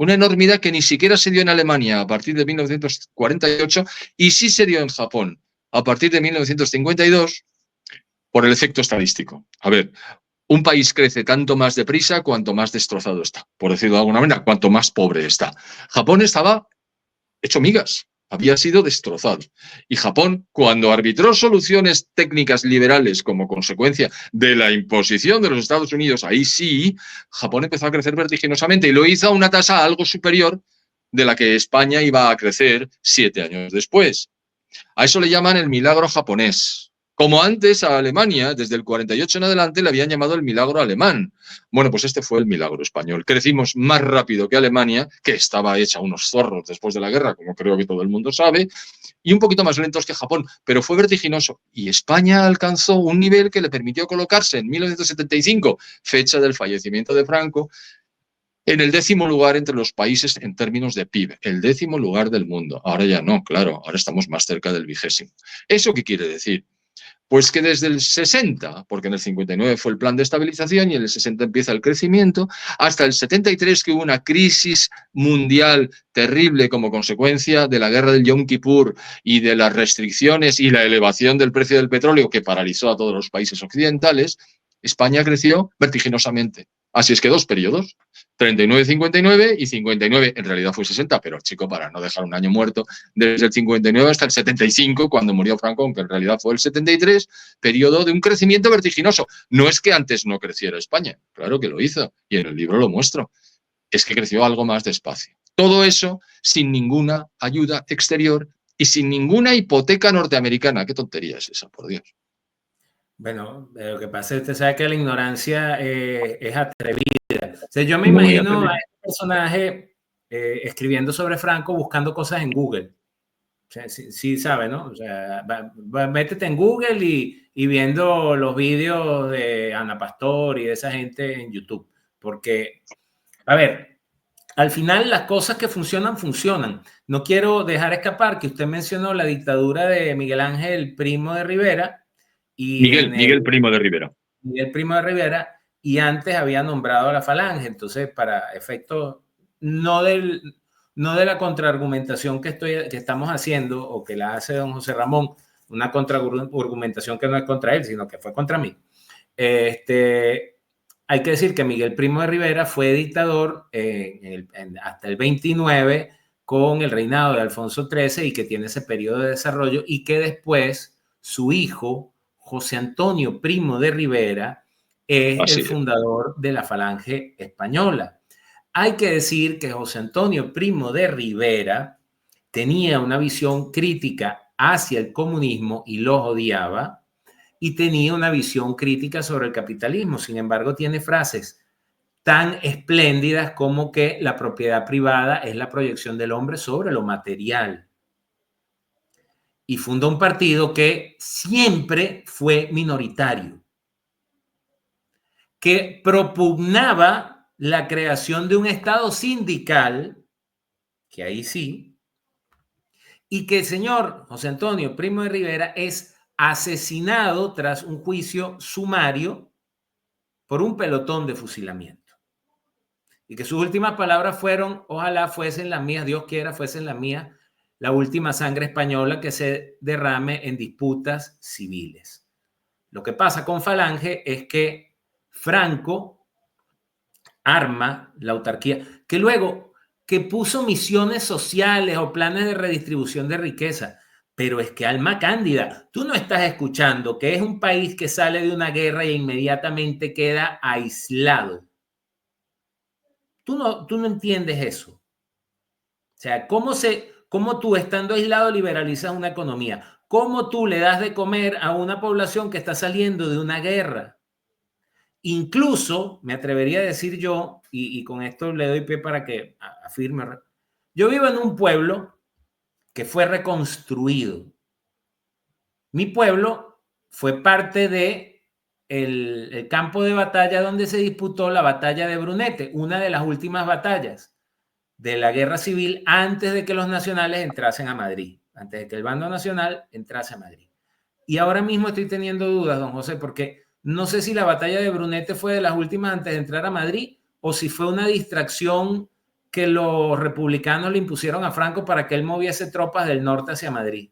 Una enormidad que ni siquiera se dio en Alemania a partir de 1948 y sí se dio en Japón a partir de 1952 por el efecto estadístico. A ver, un país crece tanto más deprisa cuanto más destrozado está, por decirlo de alguna manera, cuanto más pobre está. Japón estaba hecho migas, había sido destrozado. Y Japón, cuando arbitró soluciones técnicas liberales como consecuencia de la imposición de los Estados Unidos, ahí sí, Japón empezó a crecer vertiginosamente y lo hizo a una tasa algo superior de la que España iba a crecer 7 años después. A eso le llaman el milagro japonés. Como antes a Alemania, desde el 48 en adelante, le habían llamado el milagro alemán. Bueno, pues este fue el milagro español. Crecimos más rápido que Alemania, que estaba hecha unos zorros después de la guerra, como creo que todo el mundo sabe, y un poquito más lentos que Japón, pero fue vertiginoso. Y España alcanzó un nivel que le permitió colocarse en 1975, fecha del fallecimiento de Franco, en el 10º lugar entre los países en términos de PIB, el 10º lugar del mundo. Ahora ya no, claro, ahora estamos más cerca del 20º. ¿Eso qué quiere decir? Pues que desde el 60, porque en el 59 fue el plan de estabilización y en el 60 empieza el crecimiento, hasta el 73 que hubo una crisis mundial terrible como consecuencia de la guerra del Yom Kippur y de las restricciones y la elevación del precio del petróleo que paralizó a todos los países occidentales, España creció vertiginosamente. Así es que 2 periodos, 39-59 y 59, en realidad fue 60, pero chico, para no dejar un año muerto, desde el 59 hasta el 75, cuando murió Franco, aunque en realidad fue el 73, periodo de un crecimiento vertiginoso. No es que antes no creciera España, claro que lo hizo, y en el libro lo muestro, es que creció algo más despacio. Todo eso sin ninguna ayuda exterior y sin ninguna hipoteca norteamericana. ¿Qué tontería es esa, por Dios? Bueno, lo que pasa es que usted sabe que la ignorancia es atrevida. O sea, yo me imagino a este personaje escribiendo sobre Franco buscando cosas en Google. O sea, sí sabe, ¿no? O sea, métete en Google y viendo los vídeos de Ana Pastor y de esa gente en YouTube. Porque, a ver, al final las cosas que funcionan, funcionan. No quiero dejar escapar que usted mencionó la dictadura de Miguel Ángel Primo de Rivera. Y Miguel Primo de Rivera. Miguel Primo de Rivera, y antes había nombrado a la Falange. Entonces, para efectos no de la contraargumentación que estamos haciendo o que la hace don José Ramón, una contraargumentación que no es contra él, sino que fue contra mí. Hay que decir que Miguel Primo de Rivera fue dictador hasta el 29 con el reinado de Alfonso XIII y que tiene ese periodo de desarrollo y que después su hijo José Antonio Primo de Rivera es el fundador de la Falange Española. Hay que decir que José Antonio Primo de Rivera tenía una visión crítica hacia el comunismo y los odiaba, y tenía una visión crítica sobre el capitalismo. Sin embargo, tiene frases tan espléndidas como que la propiedad privada es la proyección del hombre sobre lo material. Y funda un partido que siempre fue minoritario, que propugnaba la creación de un Estado sindical, que ahí sí, y que el señor José Antonio Primo de Rivera es asesinado tras un juicio sumario por un pelotón de fusilamiento. Y que sus últimas palabras fueron: ojalá fuesen las mías, Dios quiera fuesen las mías, la última sangre española que se derrame en disputas civiles. Lo que pasa con Falange es que Franco arma la autarquía, que luego que puso misiones sociales o planes de redistribución de riqueza. Pero es que, alma cándida, tú no estás escuchando que es un país que sale de una guerra e inmediatamente queda aislado. Tú no entiendes eso. O sea, ¿cómo tú, estando aislado, liberalizas una economía? ¿Cómo tú le das de comer a una población que está saliendo de una guerra? Incluso, me atrevería a decir yo, y con esto le doy pie para que afirme, yo vivo en un pueblo que fue reconstruido. Mi pueblo fue parte de el campo de batalla donde se disputó la batalla de Brunete, una de las últimas batallas de la guerra civil antes de que los nacionales entrasen a Madrid, antes de que el bando nacional entrase a Madrid. Y ahora mismo estoy teniendo dudas, don José, porque no sé si la batalla de Brunete fue de las últimas antes de entrar a Madrid o si fue una distracción que los republicanos le impusieron a Franco para que él moviese tropas del norte hacia Madrid?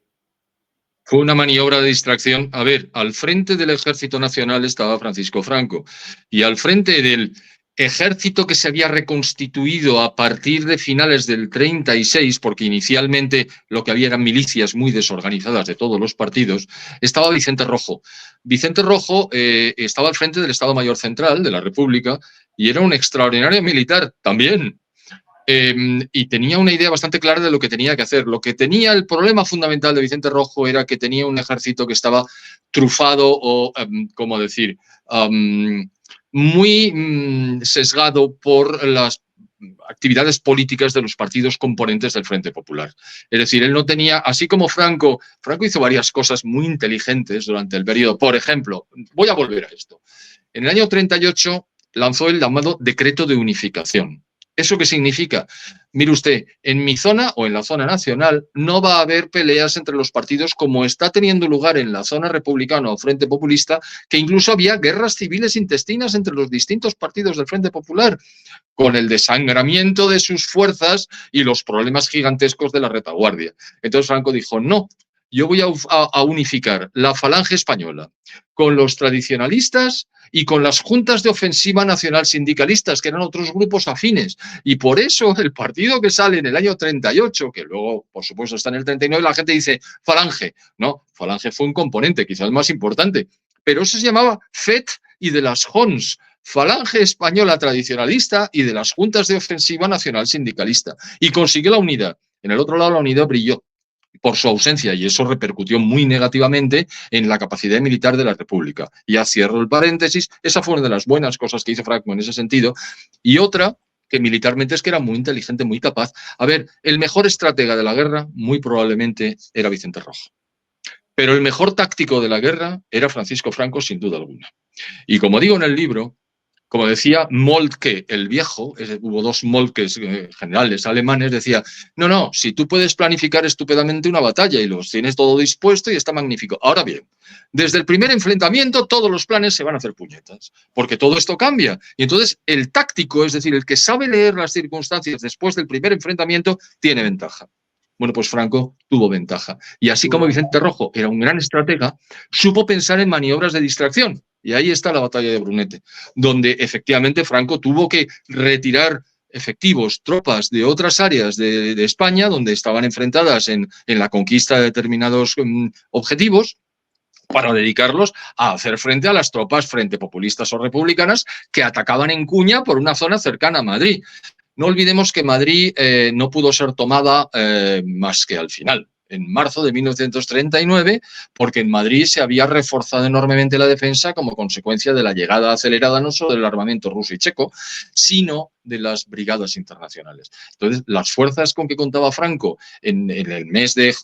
Fue una maniobra de distracción. A ver, al frente del Ejército Nacional estaba Francisco Franco y al frente del ejército que se había reconstituido a partir de finales del 36, porque inicialmente lo que había eran milicias muy desorganizadas de todos los partidos, estaba Vicente Rojo. Vicente Rojo estaba al frente del Estado Mayor Central de la República y era un extraordinario militar también. Y tenía una idea bastante clara de lo que tenía que hacer. Lo que tenía, el problema fundamental de Vicente Rojo era que tenía un ejército que estaba trufado o, ¿cómo decir?, muy sesgado por las actividades políticas de los partidos componentes del Frente Popular. Es decir, él no tenía, así como Franco hizo varias cosas muy inteligentes durante el periodo. Por ejemplo, voy a volver a esto. En el año 38 lanzó el llamado Decreto de Unificación. ¿Eso qué significa? Mire usted, en mi zona o en la zona nacional no va a haber peleas entre los partidos como está teniendo lugar en la zona republicana o Frente Populista, que incluso había guerras civiles intestinas entre los distintos partidos del Frente Popular, con el desangramiento de sus fuerzas y los problemas gigantescos de la retaguardia. Entonces Franco dijo, no, yo voy a unificar la falange española con los tradicionalistas y con las juntas de ofensiva nacional sindicalistas, que eran otros grupos afines. Y por eso el partido que sale en el año 38, que luego, por supuesto, está en el 39, la gente dice Falange. No, Falange fue un componente, quizás el más importante. Pero eso se llamaba FET y de las JONS, Falange Española Tradicionalista y de las juntas de ofensiva nacional sindicalista. Y consiguió la unidad. En el otro lado, la unidad brilló por su ausencia, y eso repercutió muy negativamente en la capacidad militar de la República. Ya cierro el paréntesis, esa fue una de las buenas cosas que hizo Franco en ese sentido, y otra que militarmente es que era muy inteligente, muy capaz. A ver, el mejor estratega de la guerra muy probablemente era Vicente Rojo, pero el mejor táctico de la guerra era Francisco Franco, sin duda alguna. Y como digo en el libro, como decía Moltke el viejo, hubo dos Moltkes generales alemanes, decía, no, si tú puedes planificar estupendamente una batalla y los tienes todo dispuesto y está magnífico. Ahora bien, desde el primer enfrentamiento todos los planes se van a hacer puñetas, porque todo esto cambia. Y entonces el táctico, es decir, el que sabe leer las circunstancias después del primer enfrentamiento, tiene ventaja. Bueno, pues Franco tuvo ventaja. Y así como Vicente Rojo era un gran estratega, supo pensar en maniobras de distracción. Y ahí está la batalla de Brunete, donde efectivamente Franco tuvo que retirar efectivos, tropas de otras áreas de España, donde estaban enfrentadas en la conquista de determinados objetivos, para dedicarlos a hacer frente a las tropas frente populistas o republicanas que atacaban en Cuña por una zona cercana a Madrid. No olvidemos que Madrid no pudo ser tomada más que al final, en marzo de 1939, porque en Madrid se había reforzado enormemente la defensa como consecuencia de la llegada acelerada no solo del armamento ruso y checo, sino de las brigadas internacionales. Entonces, las fuerzas con que contaba Franco en el mes de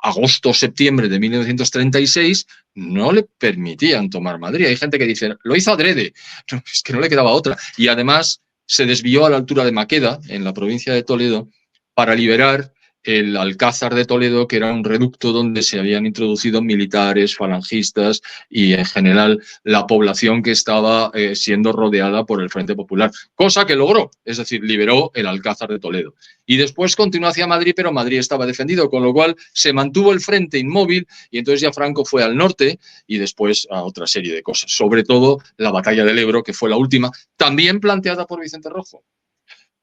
agosto-septiembre de 1936 no le permitían tomar Madrid. Hay gente que dice, lo hizo adrede. No, es que no le quedaba otra. Y además se desvió a la altura de Maqueda, en la provincia de Toledo, para liberar el Alcázar de Toledo, que era un reducto donde se habían introducido militares, falangistas y en general la población que estaba siendo rodeada por el Frente Popular, cosa que logró, es decir, liberó el Alcázar de Toledo. Y después continuó hacia Madrid, pero Madrid estaba defendido, con lo cual se mantuvo el frente inmóvil y entonces ya Franco fue al norte y después a otra serie de cosas, sobre todo la batalla del Ebro, que fue la última, también planteada por Vicente Rojo.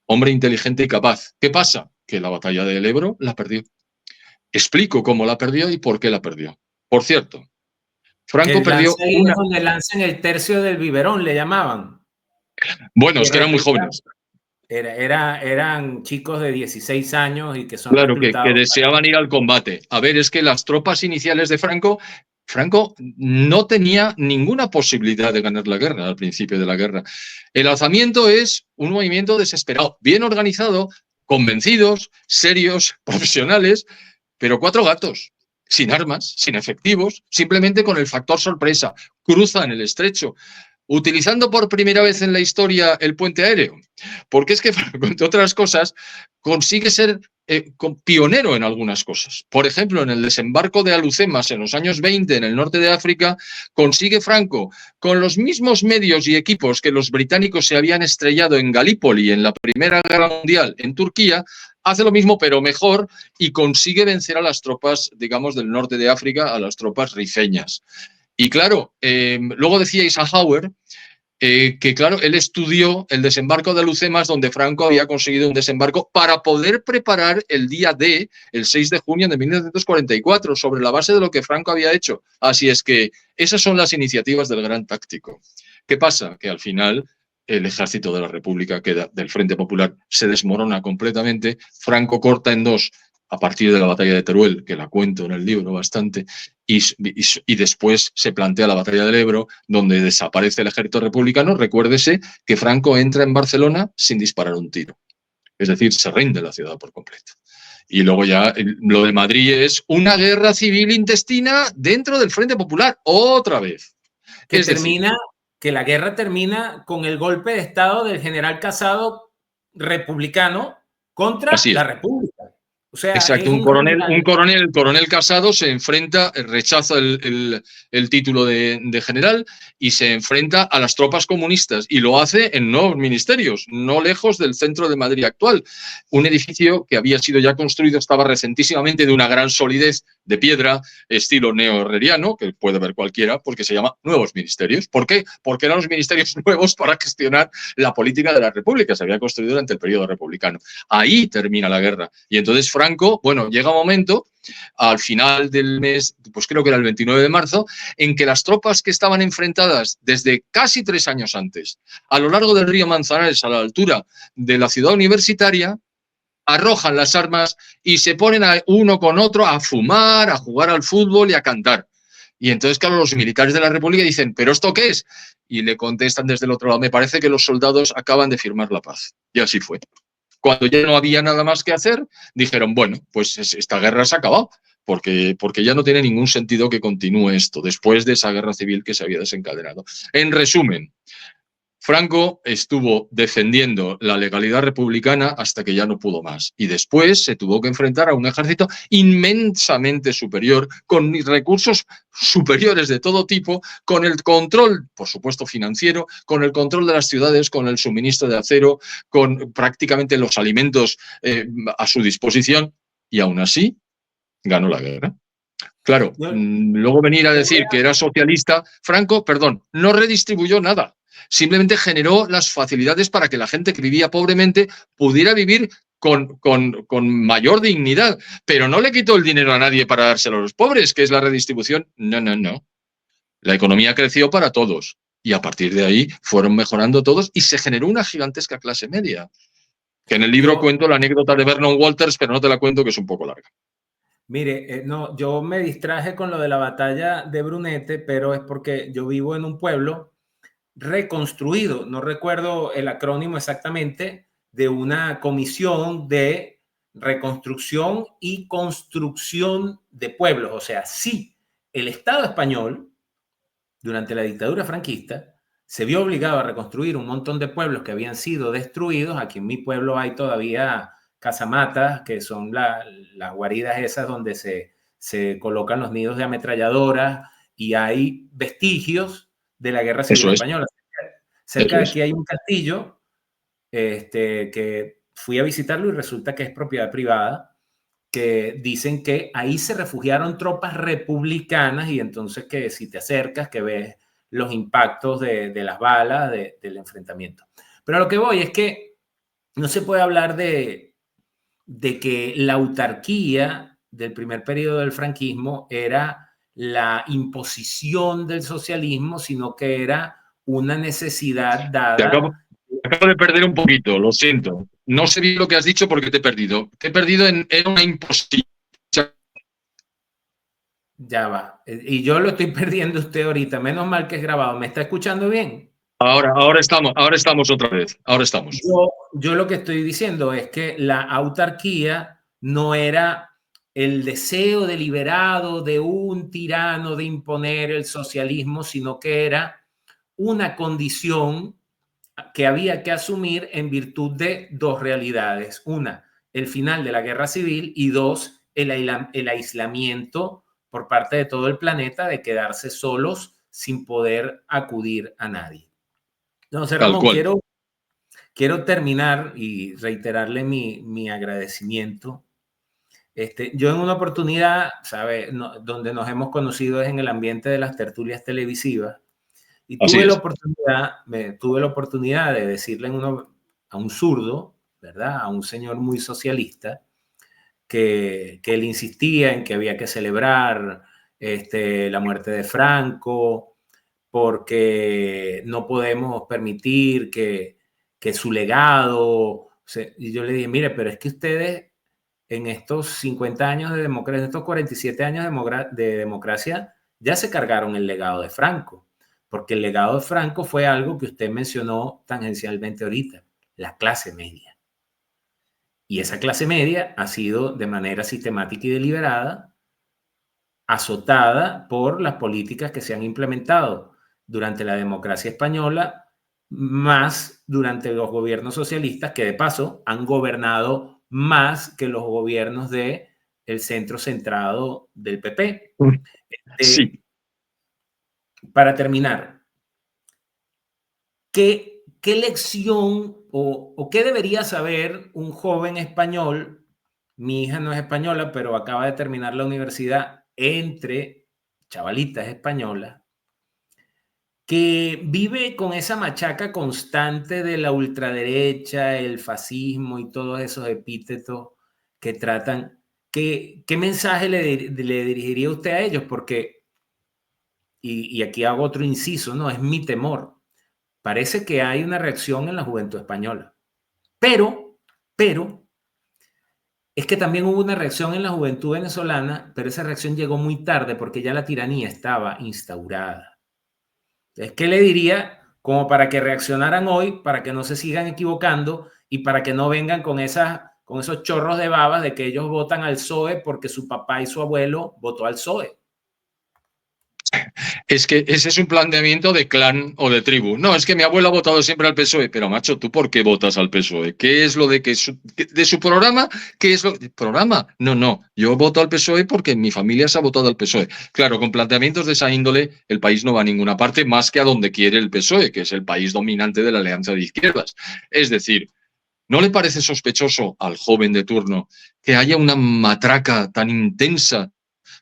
Hombre inteligente y capaz. ¿Qué pasa? Que la batalla del Ebro la perdió. Explico cómo la perdió y por qué la perdió. Por cierto, Franco perdió una... donde lanzan el tercio del biberón, le llamaban. Bueno, es que eran muy jóvenes. Eran chicos de 16 años y que son claro, que deseaban ir al combate. A ver, es que las tropas iniciales de Franco no tenía ninguna posibilidad de ganar la guerra al principio de la guerra. El alzamiento es un movimiento desesperado, bien organizado, convencidos, serios, profesionales, pero 4 gatos, sin armas, sin efectivos, simplemente con el factor sorpresa. Cruzan el estrecho, utilizando por primera vez en la historia el puente aéreo. Porque es que, entre otras cosas, consigue ser pionero en algunas cosas. Por ejemplo, en el desembarco de Alhucemas en los años 20 en el norte de África, consigue Franco, con los mismos medios y equipos que los británicos se habían estrellado en Galípoli en la Primera Guerra Mundial en Turquía, hace lo mismo pero mejor y consigue vencer a las tropas, digamos, del norte de África, a las tropas rifeñas. Y claro, luego decía Eisenhower que claro, él estudió el desembarco de Alhucemas, donde Franco había conseguido un desembarco para poder preparar el día D, el 6 de junio de 1944, sobre la base de lo que Franco había hecho. Así es que esas son las iniciativas del gran táctico. ¿Qué pasa? Que al final el ejército de la República del Frente Popular se desmorona completamente, Franco corta en dos a partir de la batalla de Teruel, que la cuento en el libro bastante, y después se plantea la batalla del Ebro, donde desaparece el ejército republicano. Recuérdese que Franco entra en Barcelona sin disparar un tiro. Es decir, se rinde la ciudad por completo. Y luego ya lo de Madrid es una guerra civil intestina dentro del Frente Popular, otra vez. Que que la guerra termina con el golpe de Estado del general Casado republicano contra la República. O sea, exacto, el coronel Casado se enfrenta, rechaza el título de general y se enfrenta a las tropas comunistas y lo hace en nuevos ministerios, no lejos del centro de Madrid actual. Un edificio que había sido ya construido, estaba recentísimamente, de una gran solidez de piedra, estilo neo-herreriano, que puede ver cualquiera, porque se llama Nuevos Ministerios. ¿Por qué? Porque eran los ministerios nuevos para gestionar la política de la República. Se había construido durante el periodo republicano. Ahí termina la guerra. Y entonces Franco, bueno, llega un momento, al final del mes, pues creo que era el 29 de marzo, en que las tropas que estaban enfrentadas desde casi 3 años antes, a lo largo del río Manzanares, a la altura de la ciudad universitaria, arrojan las armas y se ponen uno con otro a fumar, a jugar al fútbol y a cantar. Y entonces, claro, los militares de la República dicen, ¿pero esto qué es? Y le contestan desde el otro lado, me parece que los soldados acaban de firmar la paz. Y así fue. Cuando ya no había nada más que hacer, dijeron, bueno, pues esta guerra se ha acabado, porque ya no tiene ningún sentido que continúe esto, después de esa guerra civil que se había desencadenado. En resumen, Franco estuvo defendiendo la legalidad republicana hasta que ya no pudo más. Y después se tuvo que enfrentar a un ejército inmensamente superior, con recursos superiores de todo tipo, con el control, por supuesto, financiero, con el control de las ciudades, con el suministro de acero, con prácticamente los alimentos a su disposición. Y aún así, ganó la guerra. Claro, luego venir a decir que era socialista, Franco, perdón, no redistribuyó nada. Simplemente generó las facilidades para que la gente que vivía pobremente pudiera vivir con mayor dignidad, pero no le quitó el dinero a nadie para dárselo a los pobres, que es la redistribución. No, no, no. La economía creció para todos y a partir de ahí fueron mejorando todos y se generó una gigantesca clase media. Que en el libro cuento la anécdota de Vernon Walters, pero no te la cuento, que es un poco larga. Mire, no, yo me distraje con lo de la batalla de Brunete, pero es porque yo vivo en un pueblo reconstruido, no recuerdo el acrónimo exactamente, de una comisión de reconstrucción y construcción de pueblos. O sea, sí, el Estado español, durante la dictadura franquista, se vio obligado a reconstruir un montón de pueblos que habían sido destruidos. Aquí en mi pueblo hay todavía casamatas, que son las guaridas esas donde se colocan los nidos de ametralladoras, y hay vestigios de la Guerra Civil Española. Cerca de aquí hay un castillo que fui a visitarlo y resulta que es propiedad privada, que dicen que ahí se refugiaron tropas republicanas, y entonces que si te acercas que ves los impactos de las balas del enfrentamiento. Pero a lo que voy es que no se puede hablar de que la autarquía del primer periodo del franquismo era la imposición del socialismo, sino que era una necesidad dada. Acabo de perder un poquito, lo siento. No sé bien lo que has dicho porque te he perdido. Te he perdido en una imposición. Ya va. Y yo lo estoy perdiendo usted ahorita. Menos mal que es grabado. ¿Me está escuchando bien? Ahora estamos otra vez. Ahora estamos. Yo lo que estoy diciendo es que la autarquía no era el deseo deliberado de un tirano de imponer el socialismo, sino que era una condición que había que asumir en virtud de dos realidades. Una, el final de la guerra civil y dos, el aislamiento por parte de todo el planeta de quedarse solos sin poder acudir a nadie. Entonces, Tal Ramón, cual. quiero terminar y reiterarle mi agradecimiento. Yo en una oportunidad, ¿sabe? No, donde nos hemos conocido es en el ambiente de las tertulias televisivas y Así es. tuve la oportunidad de decirle a un zurdo, ¿verdad? A un señor muy socialista, que él insistía en que había que celebrar la muerte de Franco, porque no podemos permitir que su legado... Y yo le dije, mire, pero es que ustedes en estos 50 años de democracia, en estos 47 años de democracia, ya se cargaron el legado de Franco, porque el legado de Franco fue algo que usted mencionó tangencialmente ahorita, la clase media. Y esa clase media ha sido de manera sistemática y deliberada azotada por las políticas que se han implementado durante la democracia española, más durante los gobiernos socialistas, que de paso han gobernado más que los gobiernos del centro centrado del PP. Sí. Para terminar, ¿qué lección o qué debería saber un joven español? Mi hija no es española, pero acaba de terminar la universidad, entre chavalitas españolas, que vive con esa machaca constante de la ultraderecha, el fascismo y todos esos epítetos que tratan. ¿Qué mensaje le dirigiría usted a ellos? Porque, y aquí hago otro inciso, ¿no? Es mi temor. Parece que hay una reacción en la juventud española. Pero, es que también hubo una reacción en la juventud venezolana, pero esa reacción llegó muy tarde porque ya la tiranía estaba instaurada. Entonces, ¿qué le diría como para que reaccionaran hoy, para que no se sigan equivocando y para que no vengan con esos chorros de babas de que ellos votan al PSOE porque su papá y su abuelo votó al PSOE? Es que ese es un planteamiento de clan o de tribu. No, es que mi abuelo ha votado siempre al PSOE, pero macho, ¿tú por qué votas al PSOE? ¿Qué es lo de su programa? ¿Qué es lo programa? No, yo voto al PSOE porque mi familia se ha votado al PSOE. Claro, con planteamientos de esa índole, el país no va a ninguna parte más que a donde quiere el PSOE, que es el país dominante de la Alianza de Izquierdas. Es decir, ¿no le parece sospechoso al joven de turno que haya una matraca tan intensa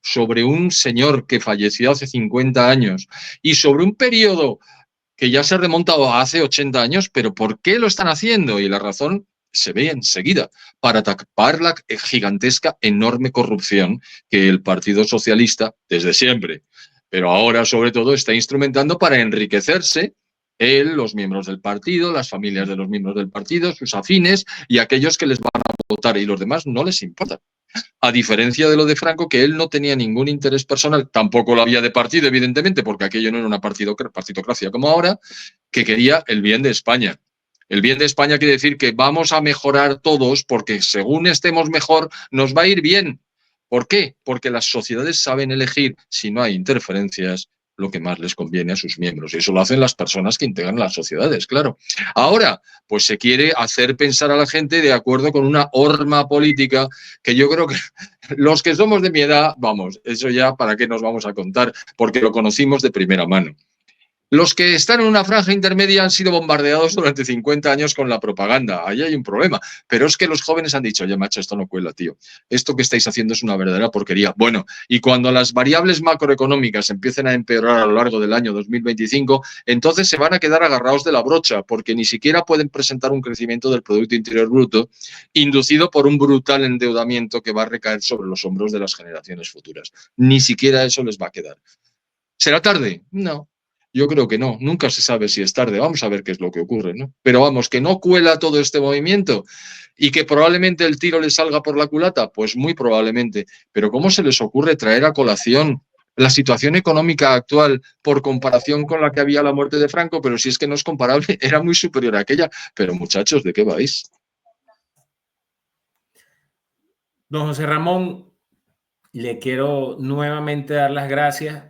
sobre un señor que falleció hace 50 años y sobre un periodo que ya se ha remontado a hace 80 años? Pero ¿por qué lo están haciendo? Y la razón se ve enseguida, para tapar la gigantesca, enorme corrupción que el Partido Socialista, desde siempre, pero ahora sobre todo, está instrumentando para enriquecerse él, los miembros del partido, las familias de los miembros del partido, sus afines y aquellos que les van a votar, y los demás no les importa. A diferencia de lo de Franco, que él no tenía ningún interés personal, tampoco lo había de partido, evidentemente, porque aquello no era una partitocracia como ahora, que quería el bien de España. El bien de España quiere decir que vamos a mejorar todos porque según estemos mejor nos va a ir bien. ¿Por qué? Porque las sociedades saben elegir, si no hay interferencias, lo que más les conviene a sus miembros. Y eso lo hacen las personas que integran las sociedades, claro. Ahora, pues se quiere hacer pensar a la gente de acuerdo con una horma política que yo creo que los que somos de mi edad, vamos, eso ya para qué nos vamos a contar, porque lo conocimos de primera mano. Los que están en una franja intermedia han sido bombardeados durante 50 años con la propaganda. Ahí hay un problema. Pero es que los jóvenes han dicho, oye, macho, esto no cuela, tío. Esto que estáis haciendo es una verdadera porquería. Bueno, y cuando las variables macroeconómicas empiecen a empeorar a lo largo del año 2025, entonces se van a quedar agarrados de la brocha, porque ni siquiera pueden presentar un crecimiento del Producto Interior Bruto inducido por un brutal endeudamiento que va a recaer sobre los hombros de las generaciones futuras. Ni siquiera eso les va a quedar. ¿Será tarde? No. Yo creo que no, nunca se sabe si es tarde, vamos a ver qué es lo que ocurre, ¿no? Pero vamos, que no cuela todo este movimiento y que probablemente el tiro le salga por la culata, pues muy probablemente. Pero ¿cómo se les ocurre traer a colación la situación económica actual por comparación con la que había la muerte de Franco? Pero si es que no es comparable, era muy superior a aquella. Pero muchachos, ¿de qué vais? Don José Ramón, le quiero nuevamente dar las gracias.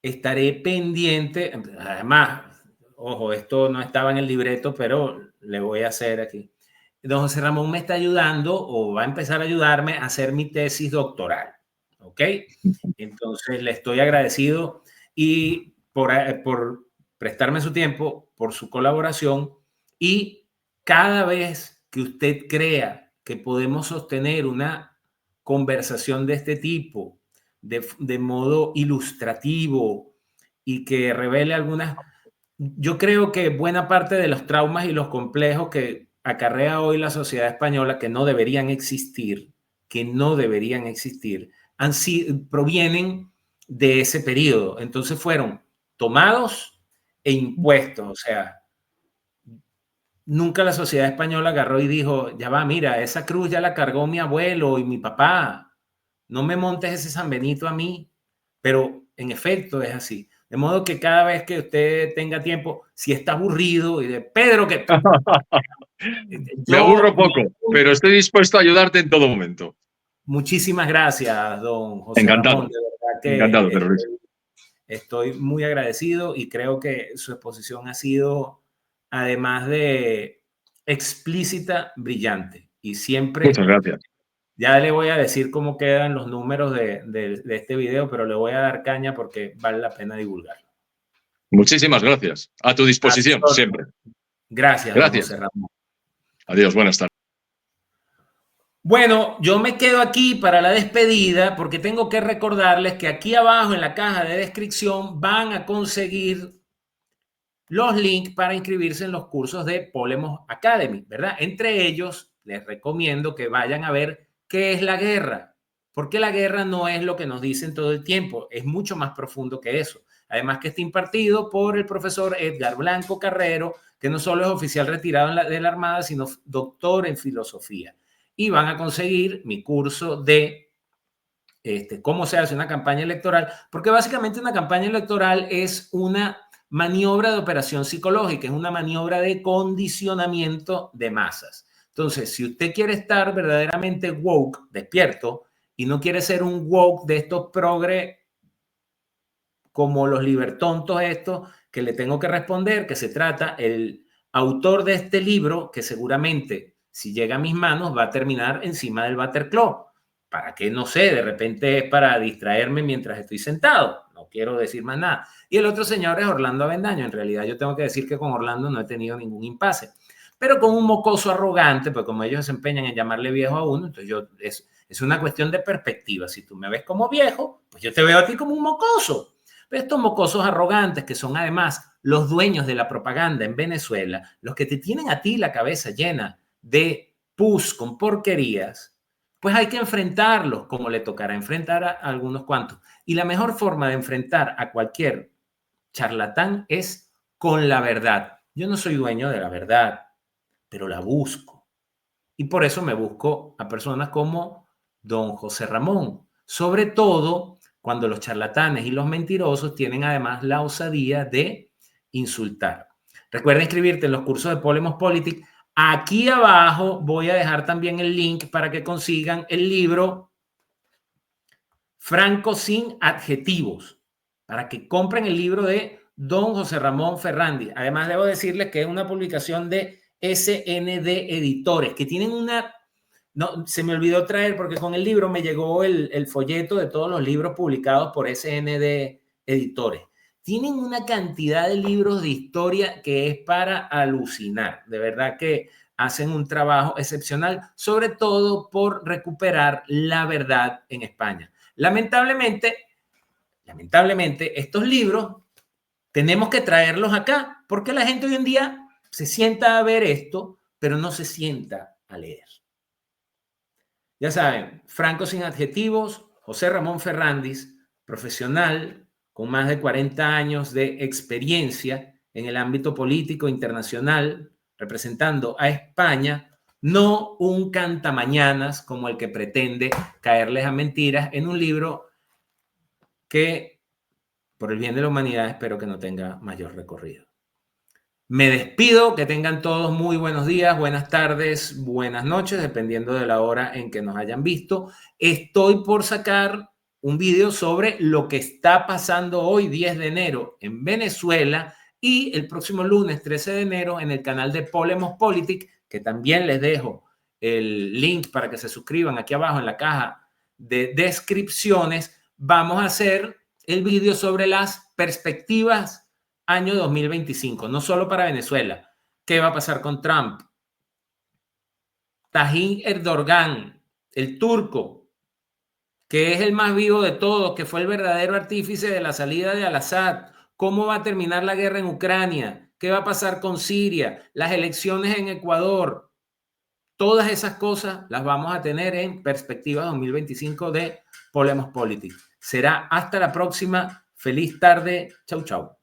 Estaré pendiente, además, ojo, esto no estaba en el libreto, pero le voy a hacer aquí. don José Ramón me está ayudando o va a empezar a ayudarme a hacer mi tesis doctoral. ¿Ok? Entonces le estoy agradecido y por prestarme su tiempo, por su colaboración, y cada vez que usted crea que podemos sostener una conversación de este tipo, de modo ilustrativo y que revele algunas... Yo creo que buena parte de los traumas y los complejos que acarrea hoy la sociedad española, que no deberían existir, provienen de ese periodo. Entonces fueron tomados e impuestos. O sea, nunca la sociedad española agarró y dijo, ya va, mira, esa cruz ya la cargó mi abuelo y mi papá. No me montes ese San Benito a mí. Pero en efecto es así. De modo que cada vez que usted tenga tiempo, si está aburrido y de Pedro, que Me aburro poco, pero estoy dispuesto a ayudarte en todo momento. Muchísimas gracias, don José Encantado. Ramón. De verdad Encantado, que pero Luis. estoy muy agradecido y creo que su exposición ha sido, además de explícita, brillante. Y siempre, Muchas gracias. ya le voy a decir cómo quedan los números de este video, pero le voy a dar caña porque vale la pena divulgarlo. Muchísimas gracias. A tu disposición, siempre. Gracias, don Gracias. José Ramón. Adiós, buenas tardes. Bueno, yo me quedo aquí para la despedida porque tengo que recordarles que aquí abajo en la caja de descripción van a conseguir los links para inscribirse en los cursos de Polemos Academy, ¿verdad? Entre ellos, les recomiendo que vayan a ver qué es la guerra, porque la guerra no es lo que nos dicen todo el tiempo, es mucho más profundo que eso. Además que está impartido por el profesor Edgar Blanco Carrero, que no solo es oficial retirado de la Armada, sino doctor en filosofía. Y van a conseguir mi curso de cómo se hace una campaña electoral, porque básicamente una campaña electoral es una maniobra de operación psicológica, es una maniobra de condicionamiento de masas. Entonces, si usted quiere estar verdaderamente woke, despierto, y no quiere ser un woke de estos progre como los libertontos estos, que le tengo que responder, que se trata el autor de este libro, que seguramente, si llega a mis manos, va a terminar encima del Bataclan. ¿Para qué? No sé, de repente es para distraerme mientras estoy sentado. No quiero decir más nada. Y el otro señor es Orlando Avendaño. En realidad yo tengo que decir que con Orlando no he tenido ningún impasse. Pero con un mocoso arrogante, pues como ellos se empeñan en llamarle viejo a uno, entonces es una cuestión de perspectiva. Si tú me ves como viejo, pues yo te veo a ti como un mocoso. Pero estos mocosos arrogantes, que son además los dueños de la propaganda en Venezuela, los que te tienen a ti la cabeza llena de pus con porquerías, pues hay que enfrentarlos como le tocará enfrentar a algunos cuantos. Y la mejor forma de enfrentar a cualquier charlatán es con la verdad. Yo no soy dueño de la verdad, pero la busco. Y por eso me busco a personas como don José Ramón, sobre todo cuando los charlatanes y los mentirosos tienen además la osadía de insultar. Recuerda inscribirte en los cursos de Polemos Politic. Aquí abajo voy a dejar también el link para que consigan el libro Franco sin adjetivos, para que compren el libro de don José Ramón Ferrandi. Además, debo decirles que es una publicación de SND Editores, que tienen una... No, se me olvidó traer, porque con el libro me llegó el folleto de todos los libros publicados por SND Editores. Tienen una cantidad de libros de historia que es para alucinar. De verdad que hacen un trabajo excepcional, sobre todo por recuperar la verdad en España. Lamentablemente, estos libros tenemos que traerlos acá, porque la gente hoy en día se sienta a ver esto, pero no se sienta a leer. Ya saben, Franco sin adjetivos, José Ramón Ferrandis, profesional con más de 40 años de experiencia en el ámbito político internacional, representando a España, no un cantamañanas como el que pretende caerles a mentiras en un libro que, por el bien de la humanidad, espero que no tenga mayor recorrido. Me despido, que tengan todos muy buenos días, buenas tardes, buenas noches, dependiendo de la hora en que nos hayan visto. Estoy por sacar un video sobre lo que está pasando hoy, 10 de enero, en Venezuela, y el próximo lunes, 13 de enero, en el canal de Polemos Politic, que también les dejo el link para que se suscriban aquí abajo en la caja de descripciones, vamos a hacer el vídeo sobre las perspectivas año 2025, no solo para Venezuela. ¿Qué va a pasar con Trump? Tayyip Erdogan, el turco, que es el más vivo de todos, que fue el verdadero artífice de la salida de Al-Assad. ¿Cómo va a terminar la guerra en Ucrania? ¿Qué va a pasar con Siria? Las elecciones en Ecuador. Todas esas cosas las vamos a tener en Perspectiva 2025 de Polemos Politics. Será hasta la próxima. Feliz tarde. Chau, chau.